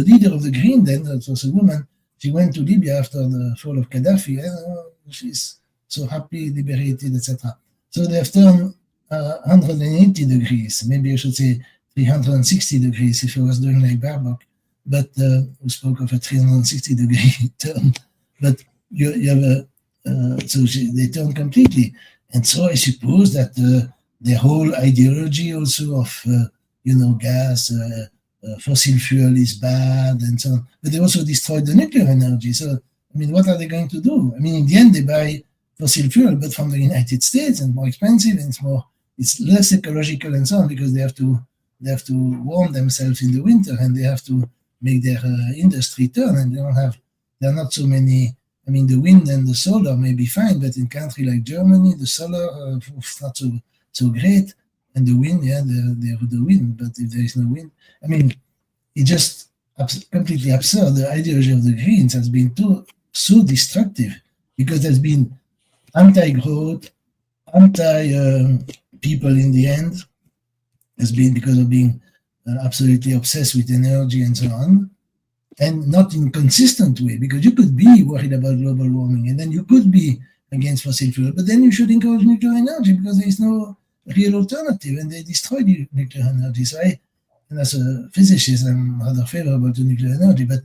leader of the Green then, that was a woman, she went to Libya after the fall of Gaddafi, and she's so happy, liberated, etc. So they have turned 180 degrees, maybe I should say 360 degrees if I was doing like Baerbock, but we spoke of a 360 degree turn. But you have a they turn completely. And so I suppose that the whole ideology also of, gas, fossil fuel is bad and so on. But they also destroyed the nuclear energy. So, I mean, what are they going to do? I mean, in the end, they buy fossil fuel, but from the United States, and more expensive, and it's less ecological and so on, because they have to warm themselves in the winter, and they have to make their industry turn, and there are not so many. I mean, the wind and the solar may be fine, but in a country like Germany, the solar is not so great, and the wind, they have the wind, but if there is no wind, I mean, it's just completely absurd. The ideology of the Greens has been so destructive, because there's been anti-growth, anti-people in the end, has been because of being absolutely obsessed with energy and so on. And not in consistent way, because you could be worried about global warming, and then you could be against fossil fuel, but then you should encourage nuclear energy, because there is no real alternative, and they destroy the nuclear energy. So and as a physicist, I'm rather favorable to nuclear energy, but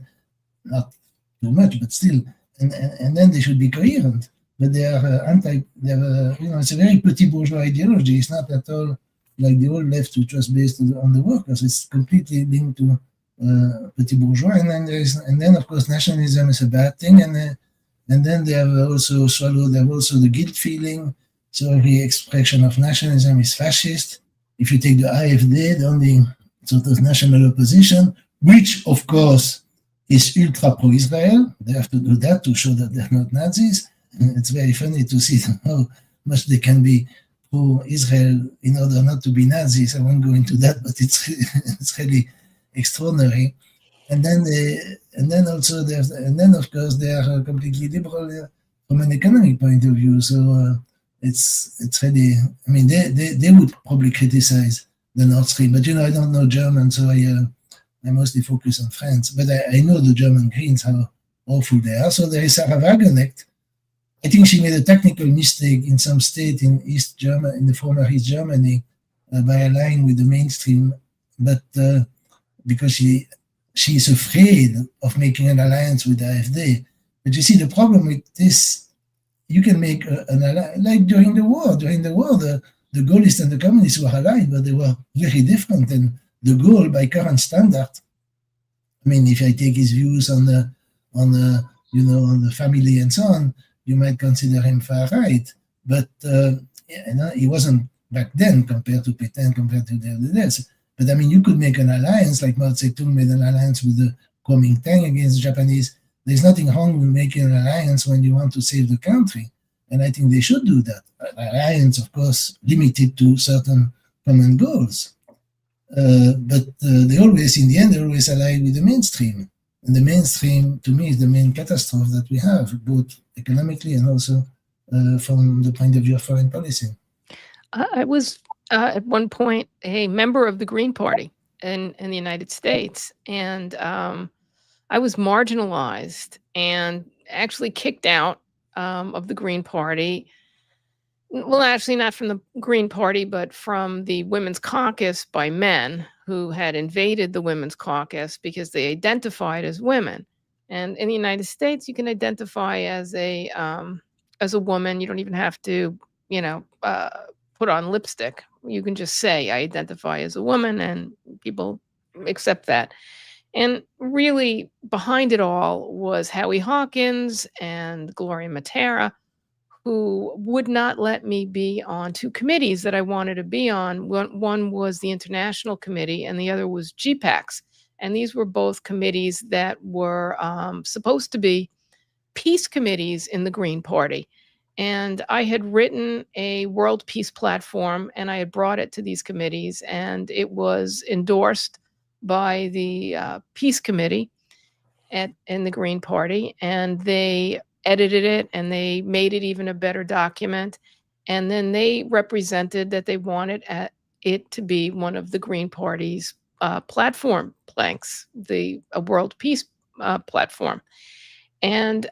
not too much, but still. And then they should be coherent. But they are it's a very petit bourgeois ideology. It's not at all like the old left, which was based on the workers. It's completely linked to petit bourgeois, and then of course nationalism is a bad thing, and then they have also swallowed. They have also the guilt feeling. So every expression of nationalism is fascist. If you take the AfD, the only sort of national opposition, which of course is ultra pro-Israel, they have to do that to show that they're not Nazis. And it's very funny to see how much they can be pro-Israel in order not to be Nazis. I won't go into that, but it's really extraordinary. And then of course they are completely liberal from an economic point of view. So it's really, I mean, they would probably criticize the Nord Stream, but I don't know German, so I mostly focus on France. But I know the German Greens, how awful they are. So there is Sarah Wagenknecht. I think she made a technical mistake in some state in East Germany, in the former East Germany, by allying with the mainstream, but because she is afraid of making an alliance with the AfD. But you see, the problem with this, you can make an alliance, like during the war. During the war, the Gaullists and the communists were allied, but they were very different. And de Gaulle, by current standard, I mean, if I take his views on the family and so on, you might consider him far right. But he wasn't back then compared to Pétain, compared to the others. But I mean, you could make an alliance, like Mao Zedong made an alliance with the Kuomintang against the Japanese. There's nothing wrong with making an alliance when you want to save the country. And I think they should do that. Alliance, of course, limited to certain common goals. But they always, in the end, they always ally with the mainstream. And the mainstream, to me, is the main catastrophe that we have, both economically and also from the point of view of foreign policy? I was at one point a member of the Green Party in the United States, and I was marginalized and actually kicked out of the Green Party. Well, actually, not from the Green Party, but from the Women's Caucus by men who had invaded the Women's Caucus because they identified as women. And in the United States, you can identify as a woman. You don't even have to, you know, put on lipstick. You can just say, "I identify as a woman," and people accept that. And really, behind it all was Howie Hawkins and Gloria who would not let me be on two committees that I wanted to be on. One was the International Committee, and the other was GPACs. And these were both committees that were supposed to be peace committees in the Green Party. And I had written a world peace platform and I had brought it to these committees, and it was endorsed by the Peace Committee in the Green Party, and they edited it and they made it even a better document. And then they represented that they wanted it to be one of the Green Party's platform planks, the World Peace platform. And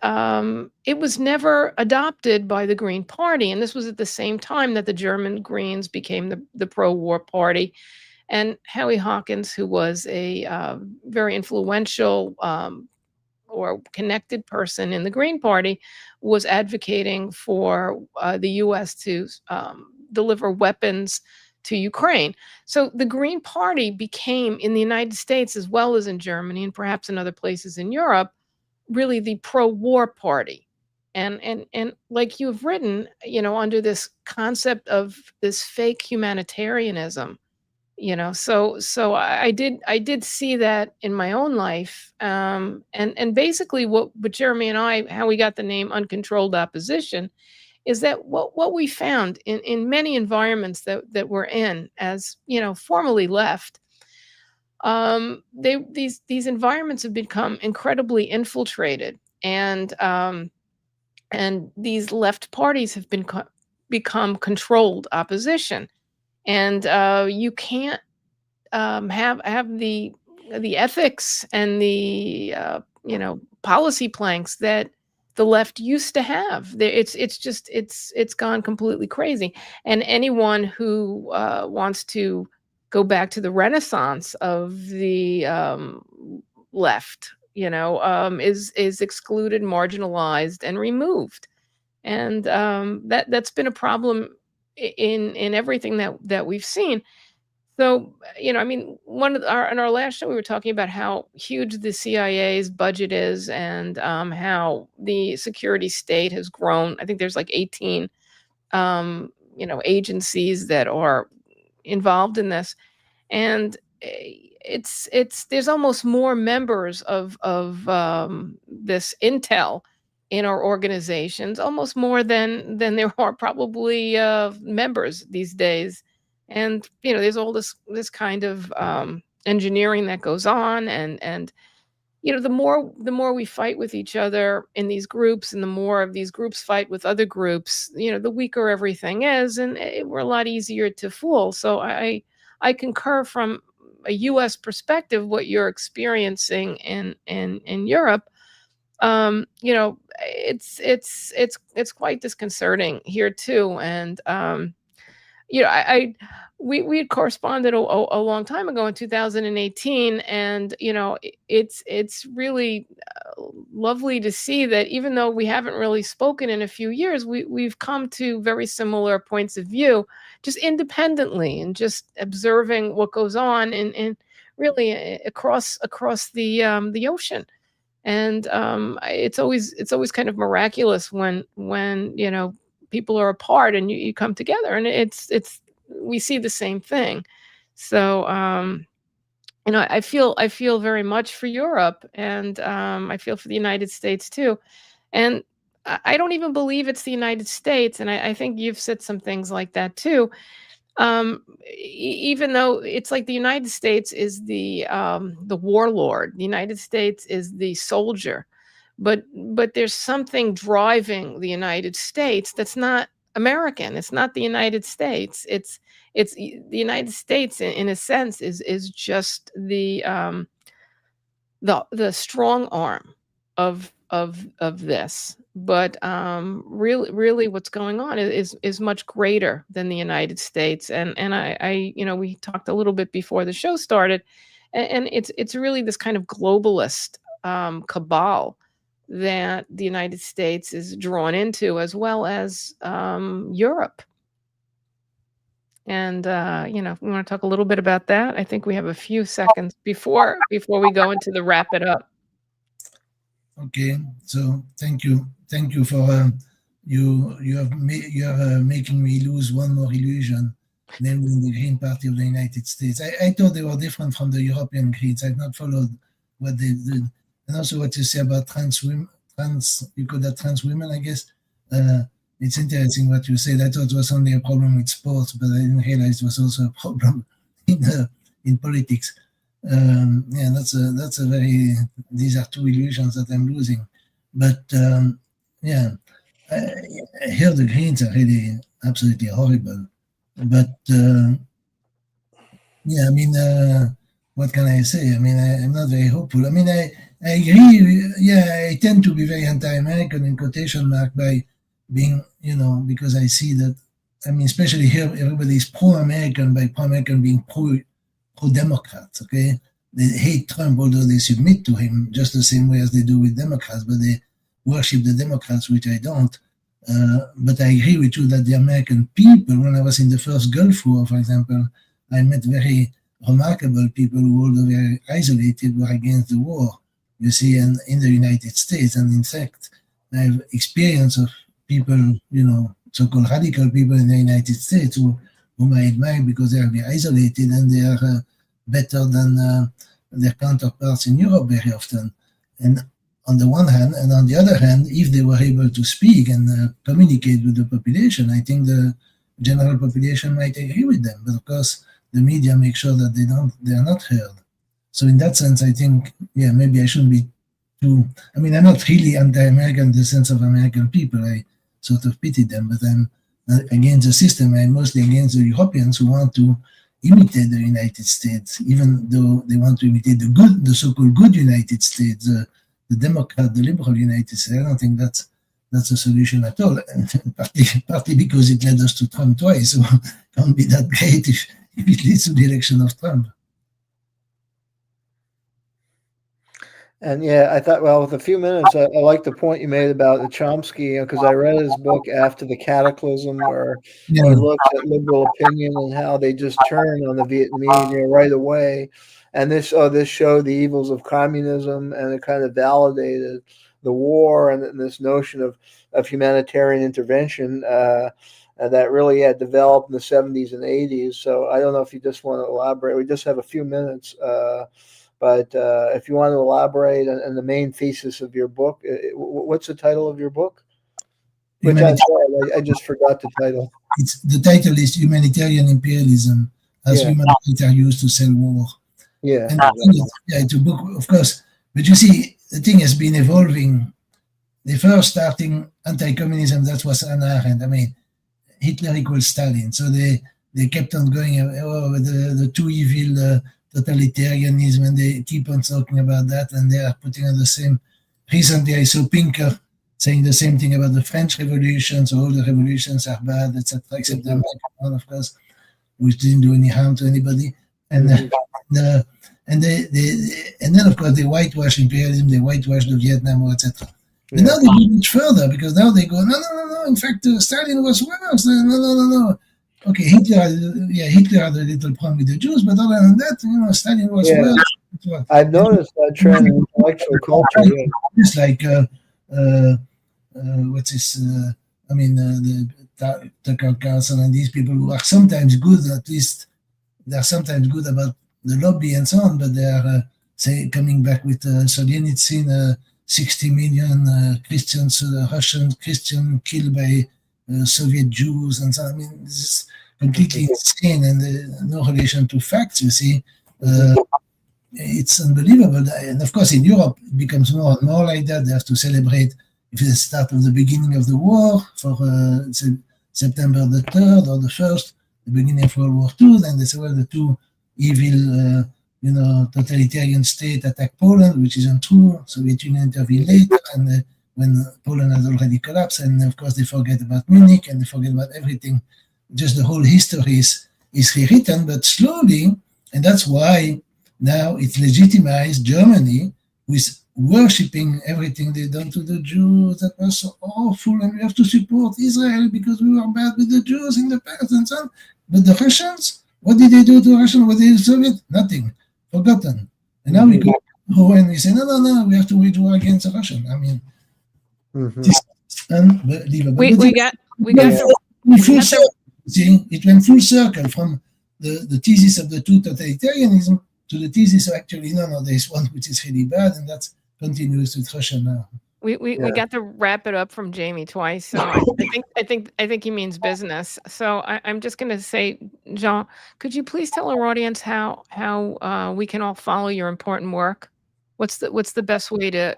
it was never adopted by the Green Party. And this was at the same time that the German Greens became the pro-war party. And Howie Hawkins, who was a very influential or connected person in the Green Party, was advocating for the U.S. to deliver weapons to Ukraine. So the Green Party became, in the United States as well as in Germany and perhaps in other places in Europe, really the pro-war party. And like you've written, under this concept of this fake humanitarianism, so I did see that in my own life, and basically what Jeremy and I, how we got the name Uncontrolled Opposition, is that what we found in many environments that we're in, as formerly left, these environments have become incredibly infiltrated, and these left parties have become controlled opposition, and you can't have the ethics and the policy planks that the left used to have. It's gone completely crazy. And anyone who wants to go back to the renaissance of the left, is excluded, marginalized, and removed. And that's been a problem in everything that we've seen. So, I mean, in our last show, we were talking about how huge the CIA's budget is, and how the security state has grown. I think there's like 18, agencies that are involved in this, and there's almost more members of this intel in our organizations, almost more than there are probably members these days. And there's all this kind of engineering that goes on, and the more we fight with each other in these groups, and the more of these groups fight with other groups, the weaker everything is, and we're a lot easier to fool. So I concur from a U.S. perspective what you're experiencing in Europe. It's quite disconcerting here too, and we had corresponded a long time ago in 2018, and it's really lovely to see that even though we haven't really spoken in a few years, we've come to very similar points of view, just independently, and just observing what goes on in really across the ocean. And it's always kind of miraculous when people are apart and you come together, and it's we see the same thing. So I feel very much for Europe, and I feel for the United States too. And I don't even believe it's the United States, and I think you've said some things like that too. Even though it's like the United States is the warlord, the United States is the soldier, but there's something driving the United States that's not American. It's not the United States. It's the United States in a sense is just the strong arm of this. But really what's going on is much greater than the United States. And I we talked a little bit before the show started, and it's really this kind of globalist cabal that the United States is drawn into, as well as Europe. And we want to talk a little bit about that. I think we have a few seconds before we go into the wrap it up. Okay, so thank you for you are making me lose one more illusion, namely the Green Party of the United States. I thought they were different from the European Greens. I've not followed what they did, and also what you say about trans women. You call that trans women, I guess. It's interesting what you said. I thought it was only a problem with sports, but I didn't realize it was also a problem in politics. Yeah, that's a very. These are two illusions that I'm losing, but yeah, here the Greens are really absolutely horrible. But yeah, I mean, what can I say? I mean, I'm not very hopeful. I mean, I agree. Yeah, I tend to be very anti-American in quotation mark by being, because I see that. I mean, especially here, everybody is pro-American by pro-American being pro-Democrats, okay? They hate Trump, although they submit to him just the same way as they do with Democrats, but they worship the Democrats, which I don't. But I agree with you that the American people, when I was in the first Gulf War, for example, I met very remarkable people who, although very isolated, were against the war, you see, and in the United States. And in fact, I have experience of people, so-called radical people in the United States whom I admire because they are very isolated and they are better than their counterparts in Europe very often. And on the one hand, and on the other hand, if they were able to speak and communicate with the population, I think the general population might agree with them. But of course, the media make sure that they are not heard. So in that sense, I think, yeah, maybe I shouldn't be too. I mean, I'm not really anti-American in the sense of American people. I sort of pity them, but I'm against the system. I'm mostly against the Europeans who want to imitate the United States, even though they want to imitate the so-called good United States, the Democrat, the liberal United States. I don't think that's a solution at all. partly because it led us to Trump twice, so it can't be that great if it leads to the election of Trump. And yeah, I thought, well, with a few minutes, I like the point you made about the Chomsky, because I read his book After the Cataclysm, where he looks at liberal opinion and how they just turn on the Vietnamese right away. And this showed the evils of communism, and it kind of validated the war and this notion of humanitarian intervention that really had developed in the 70s and 80s. So I don't know if you just want to elaborate. We just have a few minutes. But if you want to elaborate on the main thesis of your book, what's the title of your book? Which I just forgot the title. The title is Humanitarian Imperialism as Human Rights are Used to Sell War. Yeah. And it's a book, of course. But you see, the thing has been evolving. The first starting anti-communism, that was Hannah Arendt. I mean, Hitler equals Stalin. So they kept on going, the two evil totalitarianism, and they keep on talking about that, and they are putting on the same. Recently, I saw Pinker saying the same thing about the French Revolution, so all the revolutions are bad, etc., except the American one, of course, which didn't do any harm to anybody. And and then, of course, they whitewash imperialism, they whitewash the Vietnam War, etc. But now they go much further, because now they go, no, in fact, Stalin was worse, no. Okay, Hitler had a little problem with the Jews, but other than that, Stalin was worse. I've noticed that trend in intellectual culture. Yeah. It's like, what's this? The Tucker Carlson and these people who are sometimes good, at least they're sometimes good about the lobby and so on, but they are, coming back with Solzhenitsyn, 60 million Christians, Russian Christians killed by Soviet Jews and so on. I mean, this is completely insane and no relation to facts, you see. it's unbelievable. And of course, in Europe, it becomes more and more like that. They have to celebrate if it's the start of the beginning of the war for September the 3rd or the 1st, the beginning of World War II. Then they say, well, the two evil, totalitarian state attacked Poland, which isn't true. Soviet Union intervened later, and when Poland has already collapsed. And of course, they forget about Munich and they forget about everything. Just the whole history is rewritten, but slowly, and that's why now it legitimized Germany with worshipping everything they done to the Jews. That was so awful, and we have to support Israel because we were bad with the Jews in the past and so on. But the Russians, what did they do to the Russians? What did they do to Soviet? Nothing. Forgotten. And now we go and we say, no, we have to wage war against the Russian. I mean, this is unbelievable. It went full circle from the thesis of the two totalitarianism to the thesis of actually, no, there's one which is really bad, and that continues with Russia now. We got to wrap it up from Jayme twice, so I think he means business. So I'm just going to say, Jean, could you please tell our audience how we can all follow your important work? What's the best way to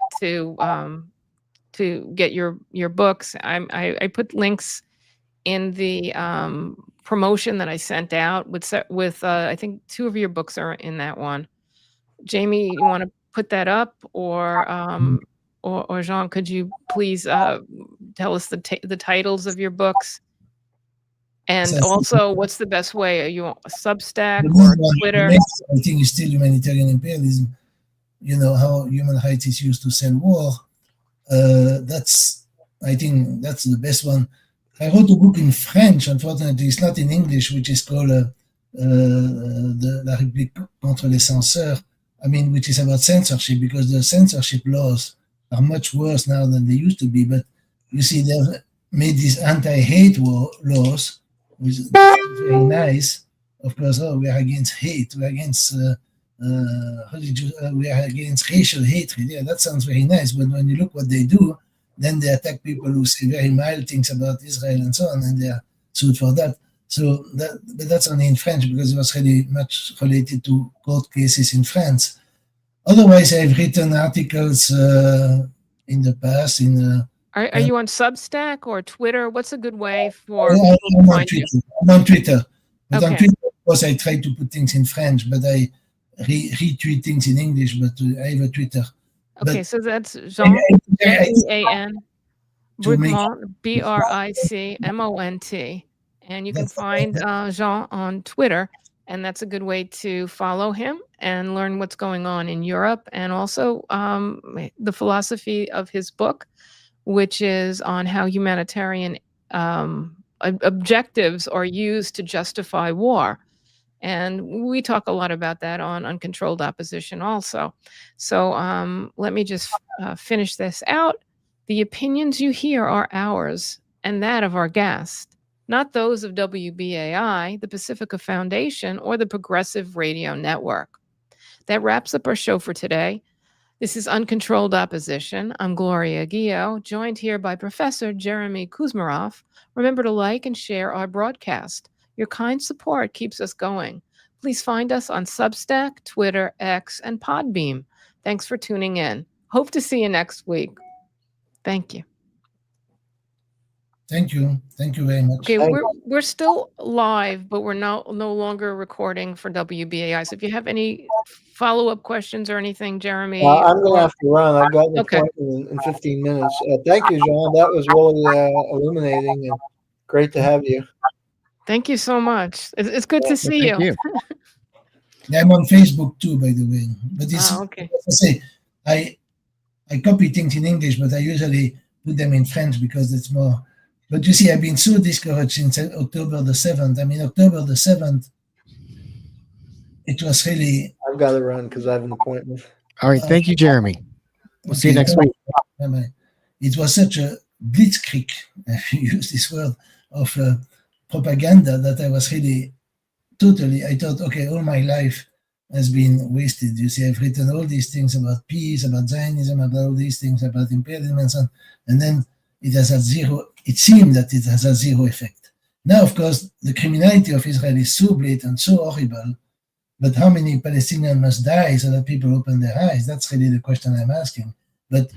get your books? I put links in the promotion that I sent out with I think 2 of your books are in that one. Jayme, you want to put that up, or Jean, could you please tell us the titles of your books? And also, what's the best way? Are you on Substack or Twitter? I think it's still humanitarian imperialism. You know how human rights is used to sell war. I think that's the best one. I wrote a book in French. Unfortunately, it's not in English, which is called La République contre les censeurs. I mean, which is about censorship, because the censorship laws are much worse now than they used to be. But you see, they've made these anti-hate laws, which is very nice. Of course, we are against hate. We are against we are against racial hatred. Yeah, that sounds very nice. But when you look what they do, then they attack people who say very mild things about Israel and so on, and they are sued for that. So but that's only in French, because it was really much related to court cases in France. Otherwise, I've written articles in the past. Are you on Substack or Twitter? What's a good way for I'm on Twitter. But okay. On Twitter, of course, I try to put things in French, but I retweet things in English. But I have a Twitter. Okay, so that's Jean, J-E-A-N, Bricmont, B-R-I-C-M-O-N-T. And you can find Jean on Twitter, and that's a good way to follow him and learn what's going on in Europe, and also the philosophy of his book, which is on how humanitarian objectives are used to justify war. And we talk a lot about that on Uncontrolled Opposition also. So let me just finish this out. The opinions you hear are ours and that of our guest, not those of WBAI, the Pacifica Foundation, or the Progressive Radio Network. That wraps up our show for today. This is Uncontrolled Opposition. I'm Gloria Guillo, joined here by Professor Jayme Kuzmarov. Remember to like and share our broadcast. Your kind support keeps us going. Please find us on Substack, Twitter, X, and Podbeam. Thanks for tuning in. Hope to see you next week. Thank you. Thank you. Thank you very much. Okay, we're still live, but we're no longer recording for WBAI. So if you have any follow-up questions or anything, Jayme. I'm going to have to run. I've got an appointment in 15 minutes. Thank you, Jean. That was really illuminating and great to have you. Thank you so much. It's good to see you. I'm on Facebook too, by the way. But it's okay. I say I copy things in English, but I usually put them in French because it's more. But you see, I've been so discouraged since October the 7th. I mean, October the 7th, it was really. I've got to run because I have an appointment. All right. Thank you, Jayme. We'll see you next week. It was such a blitzkrieg, if you use this word, of propaganda that I was really I thought, okay, all my life has been wasted. You see, I've written all these things about peace, about Zionism, about all these things, about imperialism and so on. And then it seemed that it has a zero effect. Now, of course, the criminality of Israel is so blatant, so horrible, But how many Palestinians must die so that people open their eyes? That's really the question I'm asking. But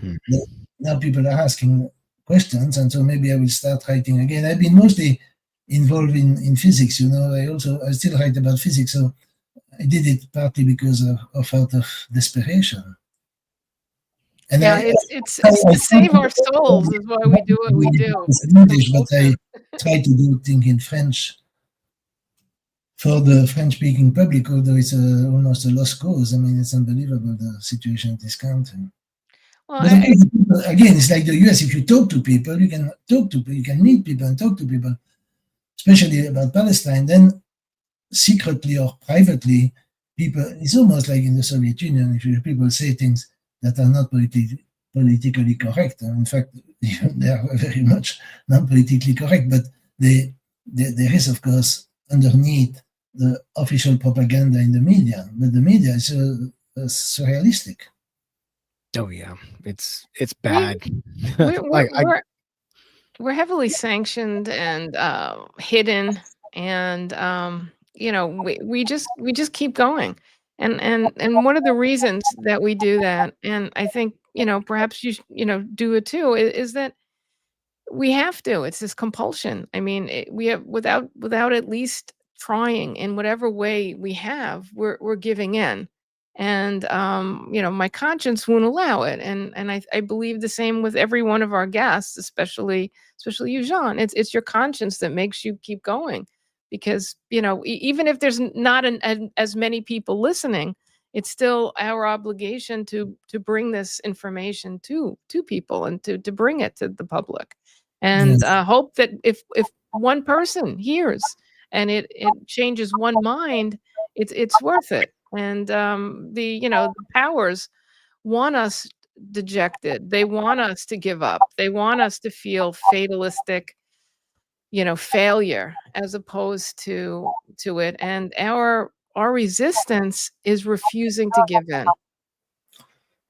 now people are asking questions, and so maybe I will start writing again. I've been mostly involved in physics, I still write about physics, so I did it partly because of out of desperation. And it's to save our souls is why we do what we do. English, but I try to do things in French for the French-speaking public, although it's almost a lost cause. I mean, it's unbelievable, the situation in this country. Well, but again, it's like the US. If you talk to people, you can meet people and talk to people, especially about Palestine. Then secretly or privately, it's almost like in the Soviet Union. If people say things that are not politically correct, and in fact, they are very much not politically correct, but there is, of course, underneath the official propaganda in the media. But the media is surrealistic. Oh yeah, it's bad. We're heavily sanctioned and hidden, and we just keep going, and one of the reasons that we do that, and I think perhaps you do it too, is that we have to. It's this compulsion. I mean, we have without at least trying in whatever way we have, we're giving in, and my conscience won't allow it, and I believe the same with every one of our guests, especially you, Jean. It's your conscience that makes you keep going, because even if there's not as many people listening, it's still our obligation to bring this information to people and to bring it to the public. And hope that if one person hears and it changes one mind, it's worth it. And the powers want us dejected. They want us to give up. They want us to feel fatalistic, failure, as opposed to it. And our resistance is refusing to give in.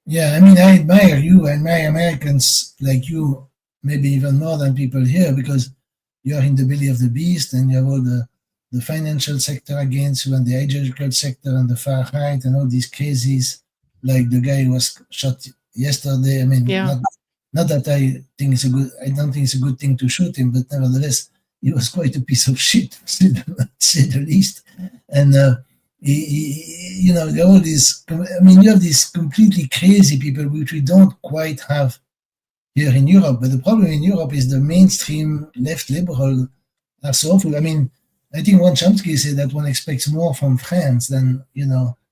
Yeah, I mean, I admire you. I admire Americans like you, maybe even more than people here, because you are in the belly of the beast, and you have all the financial sector against you, and the ideological sector, and the far right, and all these cases, like the guy who was shot yesterday. I mean, not that I don't think it's a good thing to shoot him, but nevertheless, he was quite a piece of shit, to say the least. And there are all these. I mean, you have these completely crazy people, which we don't quite have here in Europe. But the problem in Europe is the mainstream left liberal are so awful. I mean, I think one Chomsky said that one expects more from France than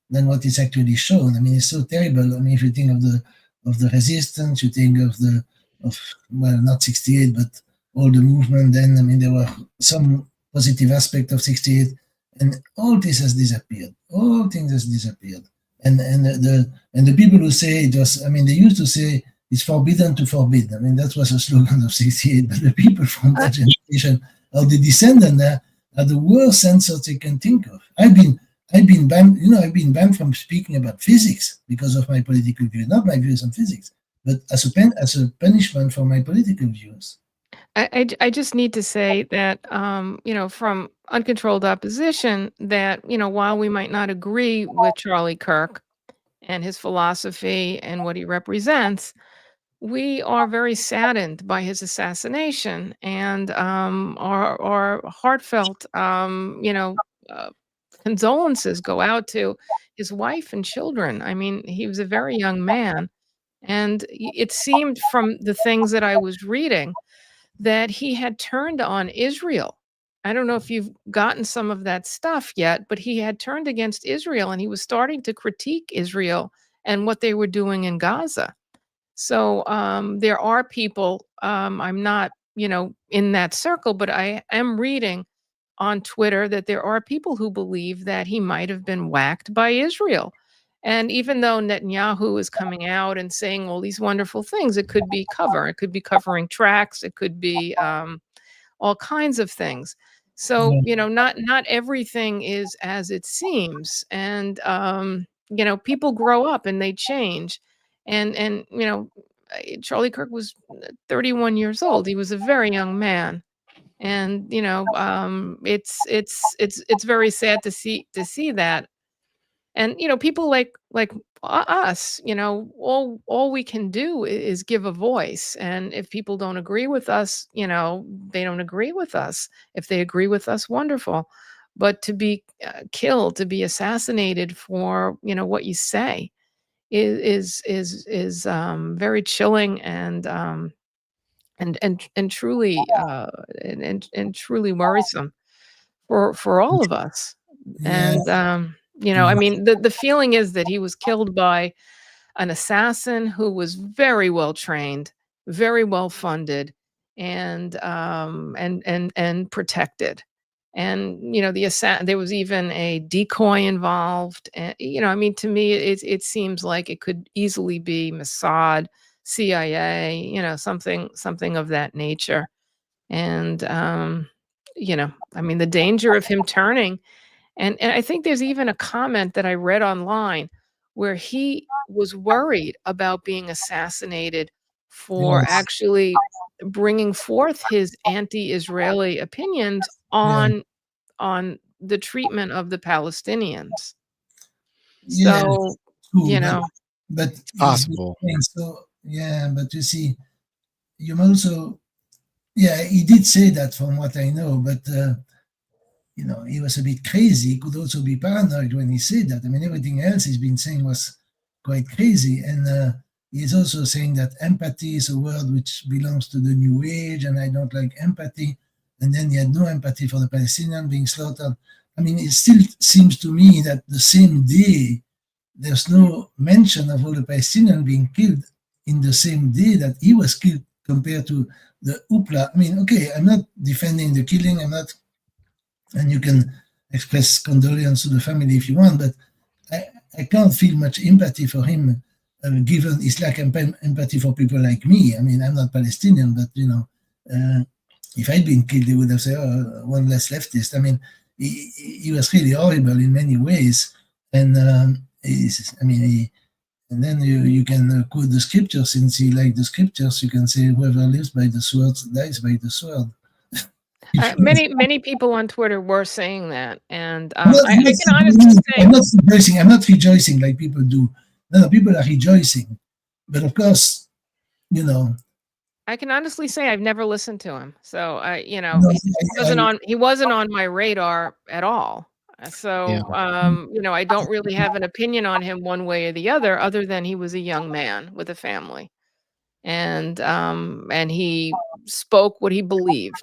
what is actually shown. I mean, it's so terrible. I mean, if you think of the resistance, you think of not 68, but all the movement. Then, I mean, there were some positive aspect of 68, and all this has disappeared. All things has disappeared. And the people who say it was, I mean, they used to say it's forbidden to forbid. I mean, that was a slogan of 68. But the people from that generation, or the descendants there, are the worst censors they can think of. I've been banned. I've been banned from speaking about physics because of my political views, not my views on physics, but as a punishment for my political views. I just need to say that, from Uncontrolled Opposition, that, while we might not agree with Charlie Kirk and his philosophy and what he represents, we are very saddened by his assassination, and our heartfelt, condolences go out to his wife and children. I mean, he was a very young man, and it seemed from the things that I was reading that he had turned on Israel. I don't know if you've gotten some of that stuff yet, but he had turned against Israel, and he was starting to critique Israel and what they were doing in Gaza. So there are people, I'm not, in that circle, but I am reading on Twitter that there are people who believe that he might have been whacked by Israel. And even though Netanyahu is coming out and saying all these wonderful things, it could be cover. It could be covering tracks. It could be all kinds of things. So not everything is as it seems, and people grow up and they change, and Charlie Kirk was 31 years old. He was a very young man, and it's very sad to see that. And people like us, all we can do is give a voice. And if people don't agree with us, they don't agree with us. If they agree with us, wonderful. But to be killed, to be assassinated for what you say is very chilling and truly and truly worrisome for all of us. Yeah. And I mean, the feeling is that he was killed by an assassin who was very well trained, very well funded, and protected. And there was even a decoy involved. And I mean, to me, it seems like it could easily be Mossad, CIA, something of that nature. And I mean, the danger of him turning. And I think there's even a comment that I read online where he was worried about being assassinated for Yes. actually bringing forth his anti-Israeli opinions Yeah. on the treatment of the Palestinians. Yeah. So, True, but It's he's possible. saying so. Yeah, but you see, you also, yeah, he did say that from what I know, but he was a bit crazy. He could also be paranoid when he said that. I mean, everything else he's been saying was quite crazy. And he's also saying that empathy is a word which belongs to the new age, and I don't like empathy. And then he had no empathy for the Palestinians being slaughtered. I mean, it still seems to me that the same day, there's no mention of all the Palestinians being killed in the same day that he was killed compared to the hoopla. I mean, okay, I'm not defending the killing. I'm not, and you can express condolence to the family if you want, but I can't feel much empathy for him, given it's like empathy for people like me. I mean, I'm not Palestinian, but if I'd been killed, they would have said, "Oh, one less leftist." I mean, he was really horrible in many ways, and and then you can quote the scriptures. Since he liked the scriptures, you can say, "Whoever lives by the sword dies by the sword." many people on Twitter were saying that, and I'm not, I can honestly say I'm not rejoicing like people do. No, people are rejoicing, but of course, I can honestly say I've never listened to him. So he wasn't on my radar at all. So I don't really have an opinion on him one way or the other than he was a young man with a family, and he spoke what he believed.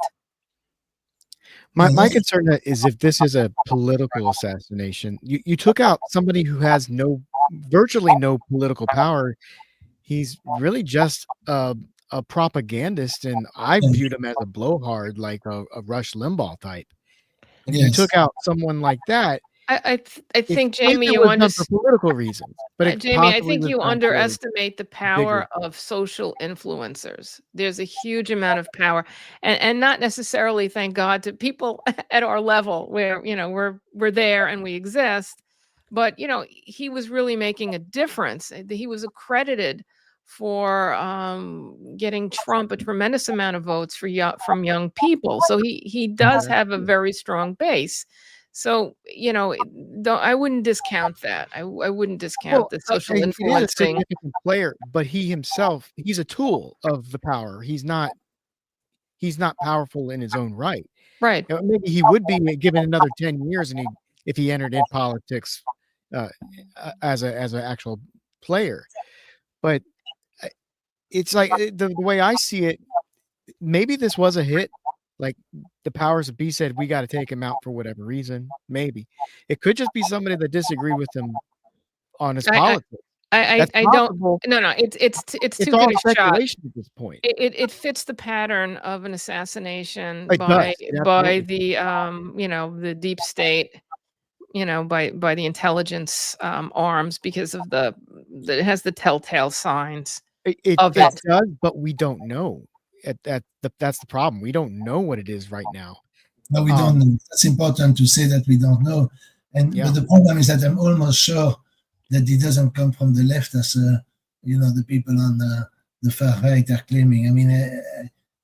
My concern is if this is a political assassination, you took out somebody who has virtually no political power. He's really just a propagandist, and I viewed him as a blowhard, like a Rush Limbaugh type. And you took out someone like that. I think, Jayme, it was done for political reasons, but it Jayme, I think you underestimate the power of social influencers. There's a huge amount of power, and not necessarily, thank God, to people at our level where we're there and we exist. But he was really making a difference. He was accredited for getting Trump a tremendous amount of votes from young people. So he does have a very strong base. So, I wouldn't discount that. I wouldn't discount the social influencing. He is a significant player, but he himself, he's a tool of the power. He's not powerful in his own right. Right. Maybe he would be given another 10 years, and if he entered in politics as an actual player. But it's like the way I see it, maybe this was a hit. Like the powers that be said, we got to take him out for whatever reason. Maybe it could just be somebody that disagreed with him on his politics. I don't. No. It's too all good a shot speculation at this point. It fits the pattern of an assassination It by does, the deep state. By the intelligence arms, because of it has the telltale signs of it. It does, but we don't know. That's the problem. We don't know what it is right now. No, we don't know. That's important to say that we don't know. But the problem is that I'm almost sure that it doesn't come from the left, as the people on the far right are claiming. I mean,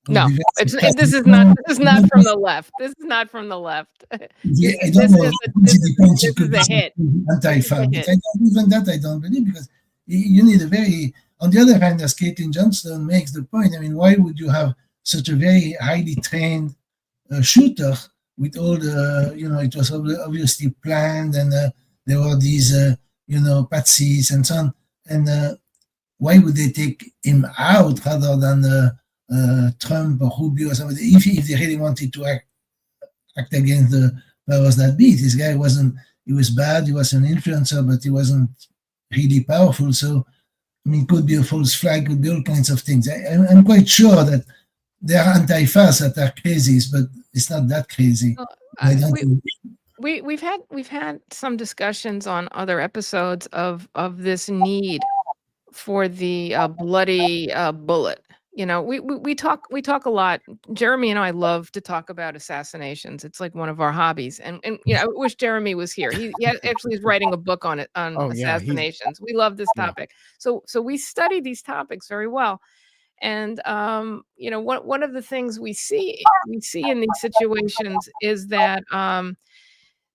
No, Would be very surprised. this is not from the left. This is not from the left. Yeah, I This don't know. is It depends. You this could is be a hit. anti-fab, This is but a hit. even that I don't believe, because you need a very. On the other hand, as Caitlin Johnston makes the point, I mean, why would you have such a very highly trained shooter with all the, it was obviously planned, and there were these, patsies and so on, and why would they take him out rather than Trump or Rubio or somebody, if they really wanted to act against the powers that be? This guy he was bad, he was an influencer, but he wasn't really powerful. So, I mean, it could be a false flag, could be all kinds of things. I'm quite sure that there are anti-fas that are crazies, but it's not that crazy. We've had some discussions on other episodes of this need for the bloody bullet. We talk a lot. Jeremy and I love to talk about assassinations. It's like one of our hobbies. And I wish Jeremy was here. He actually is writing a book on it, on assassinations. We love this topic. So we study these topics very well. And one of the things we see in these situations is that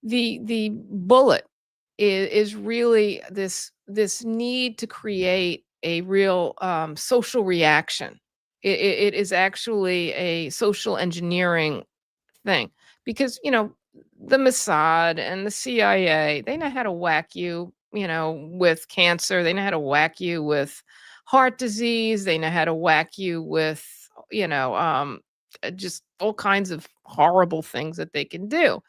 the bullet is really this need to create a real social reaction. It is actually a social engineering thing, because the Mossad and the CIA, they know how to whack you, with cancer. They know how to whack you with heart disease. They know how to whack you with just all kinds of horrible things that they can do.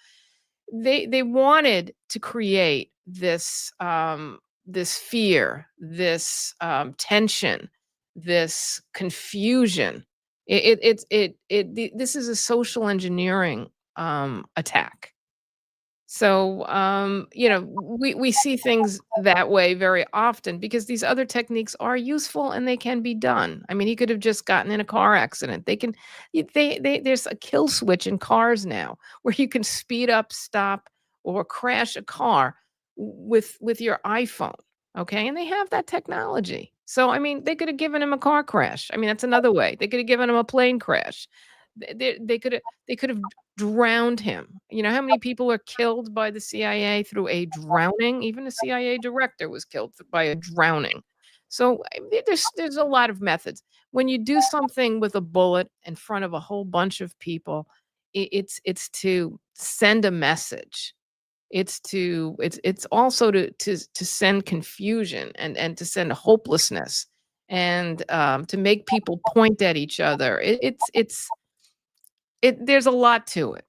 They wanted to create this this fear, this tension, this confusion. This is a social engineering attack. So we see things that way very often, because these other techniques are useful and they can be done. I mean, he could have just gotten in a car accident. There's a kill switch in cars now where you can speed up, stop, or crash a car with your iPhone. Okay, and they have that technology. So I mean, they could have given him a car crash. I mean, that's another way. They could have given him a plane crash. They could have drowned him. You know how many people are killed by the CIA through a drowning? Even a CIA director was killed by a drowning. So there's a lot of methods. When you do something with a bullet in front of a whole bunch of people, it's to send a message. It's also to send confusion and to send hopelessness, and to make people point at each other. There's a lot to it.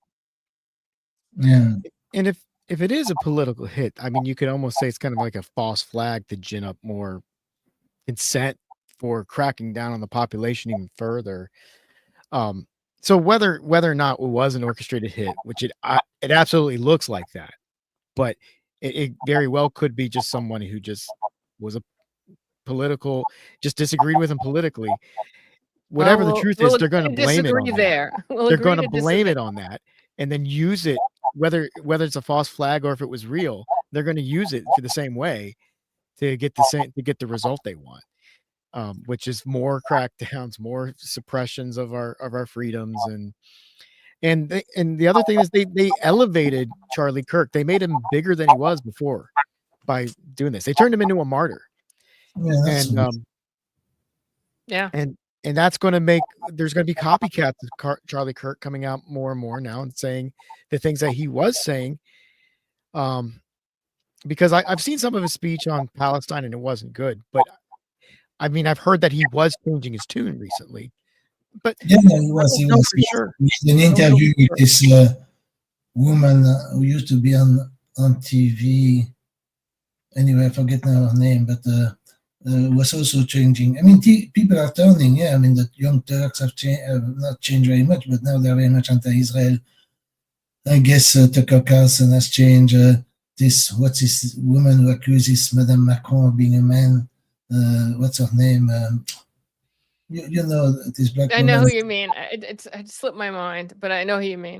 Yeah. And if it is a political hit, I mean, you could almost say it's kind of like a false flag to gin up more consent for cracking down on the population even further. So whether or not it was an orchestrated hit, which it absolutely looks like that, but it very well could be just someone who just was just disagreed with him politically. Whatever the truth is, they're going to blame it on there. They're going to blame it on that, and then use it, whether it's a false flag or if it was real. They're going to use it for the same way to get the result they want, which is more crackdowns, more suppressions of our freedoms, and the other thing is they elevated Charlie Kirk. They made him bigger than he was before by doing this. They turned him into a martyr, and that's going to make there's going to be copycats of Charlie Kirk coming out more and more now and saying the things that he was saying. Because I've seen some of his speech on Palestine and it wasn't good, but I mean, I've heard that he was changing his tune recently. But yeah, he was. For sure. We had an interview with this woman who used to be on TV. Anyway, I forget now her name, but was also changing. I mean, people are turning. Yeah, I mean, the Young Turks have not changed very much, but now they're very much anti-Israel. I guess Tucker Carlson has changed. What's this woman who accuses Madame Macron of being a man? What's her name? You know this black woman. I know who you mean. It slipped my mind, but I know who you mean.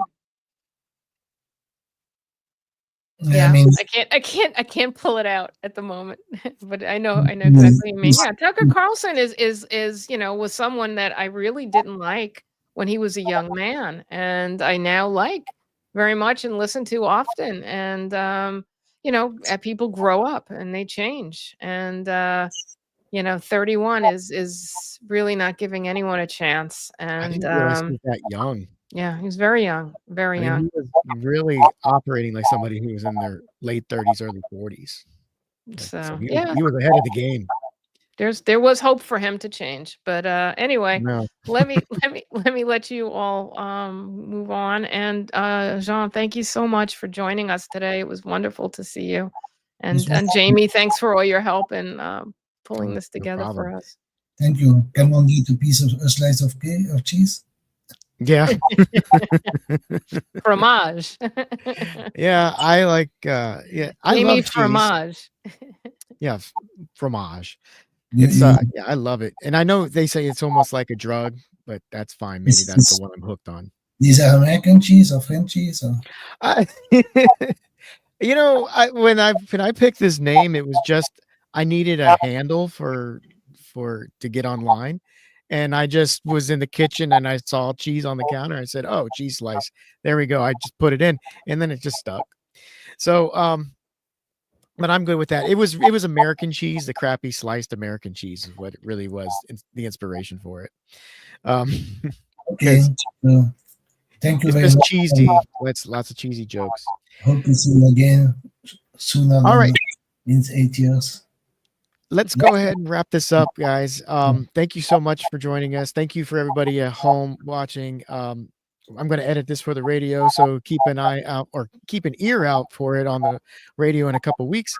Yeah, I mean, I can't pull it out at the moment, but I know exactly what you mean. Yeah, Tucker Carlson is was someone that I really didn't like when he was a young man, and I now like very much and listen to often. And people grow up and they change, and 31 is really not giving anyone a chance. I And didn't realize he was that young. yeah, he's very young, very I young. mean, he was really operating like somebody who was in their late 30s, early 40s. So he was ahead of the game. There was hope for him to change, but anyway, No. let me let you all move on. And Jean, thank you so much for joining us today. It was wonderful to see you, and Jayme, thanks for all your help in pulling this together for us. Thank you. Can one get a slice of cheese? Yeah. Fromage. Yeah, I like I love cheese. Fromage. Yeah, fromage. It's yeah, I love it. And I know they say it's almost like a drug, but that's fine. Maybe that's the one I'm hooked on. These are American cheese or French cheese? Or? When I picked this name, it was just I needed a handle to get online. And I just was in the kitchen and I saw cheese on the counter. I said, "Oh, CheeseSlice." There we go. I just put it in and then it just stuck. So, but I'm good with that. It was American cheese. The crappy sliced American cheese is what it really was. The inspiration for it. Okay. Thank you very much. Cheesy. Lots of cheesy jokes. Hope to see you again sooner. All right. In 8 years. Let's go ahead and wrap this up, guys. Thank you so much for joining us. Thank you for everybody at home watching. I'm going to edit this for the radio, so keep an eye out or keep an ear out for it on the radio in a couple weeks.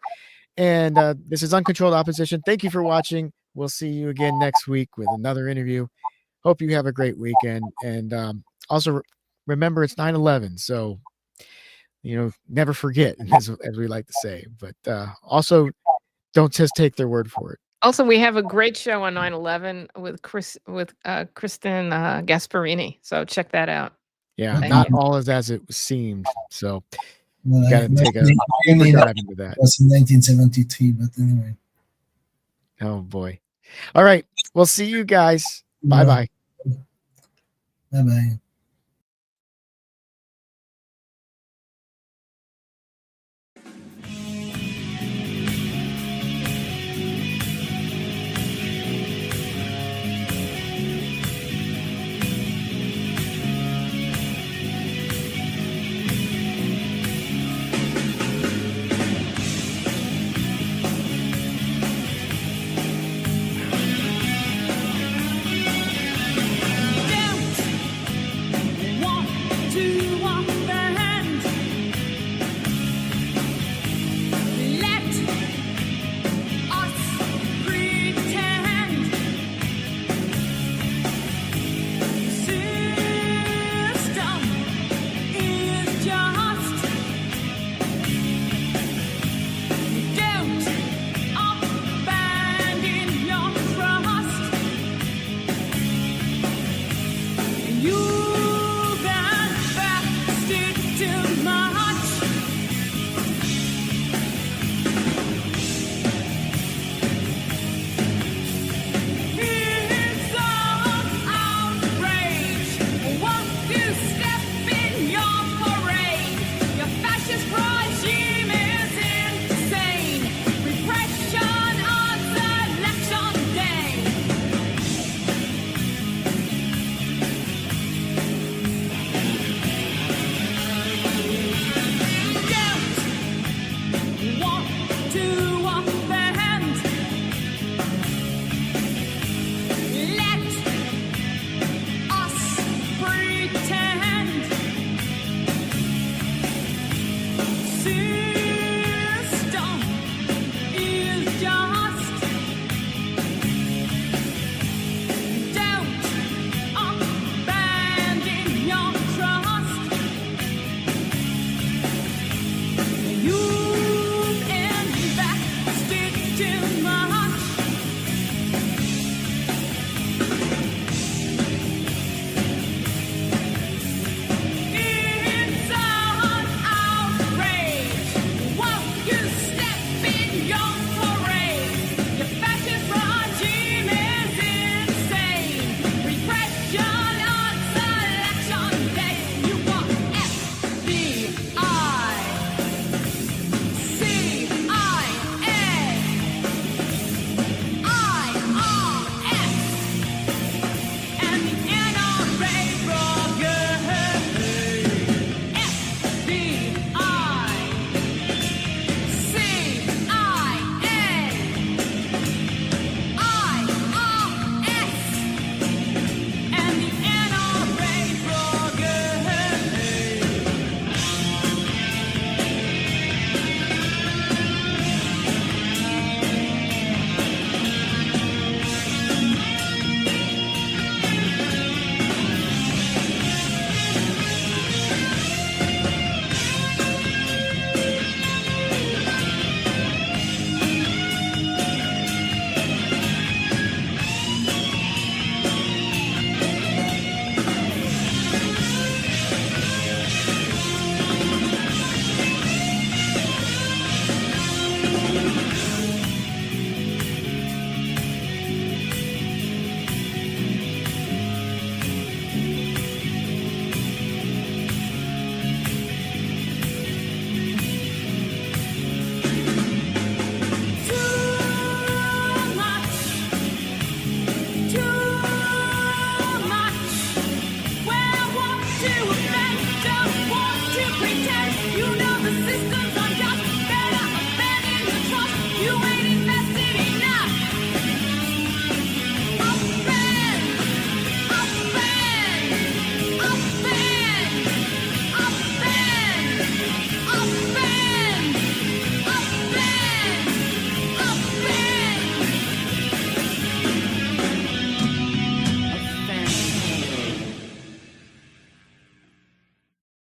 And this is Uncontrolled Opposition. Thank you for watching. We'll see you again next week with another interview. Hope you have a great weekend. And also remember it's 9/11. So, never forget, as we like to say. But also, don't just take their word for it. Also, we have a great show on 9/11 with Kristen Gasparini. So check that out. Yeah, not all is as it seemed. So got to take a dive into that. It was in 1973, but anyway. Oh boy! All right, we'll see you guys. Bye bye. Bye bye. To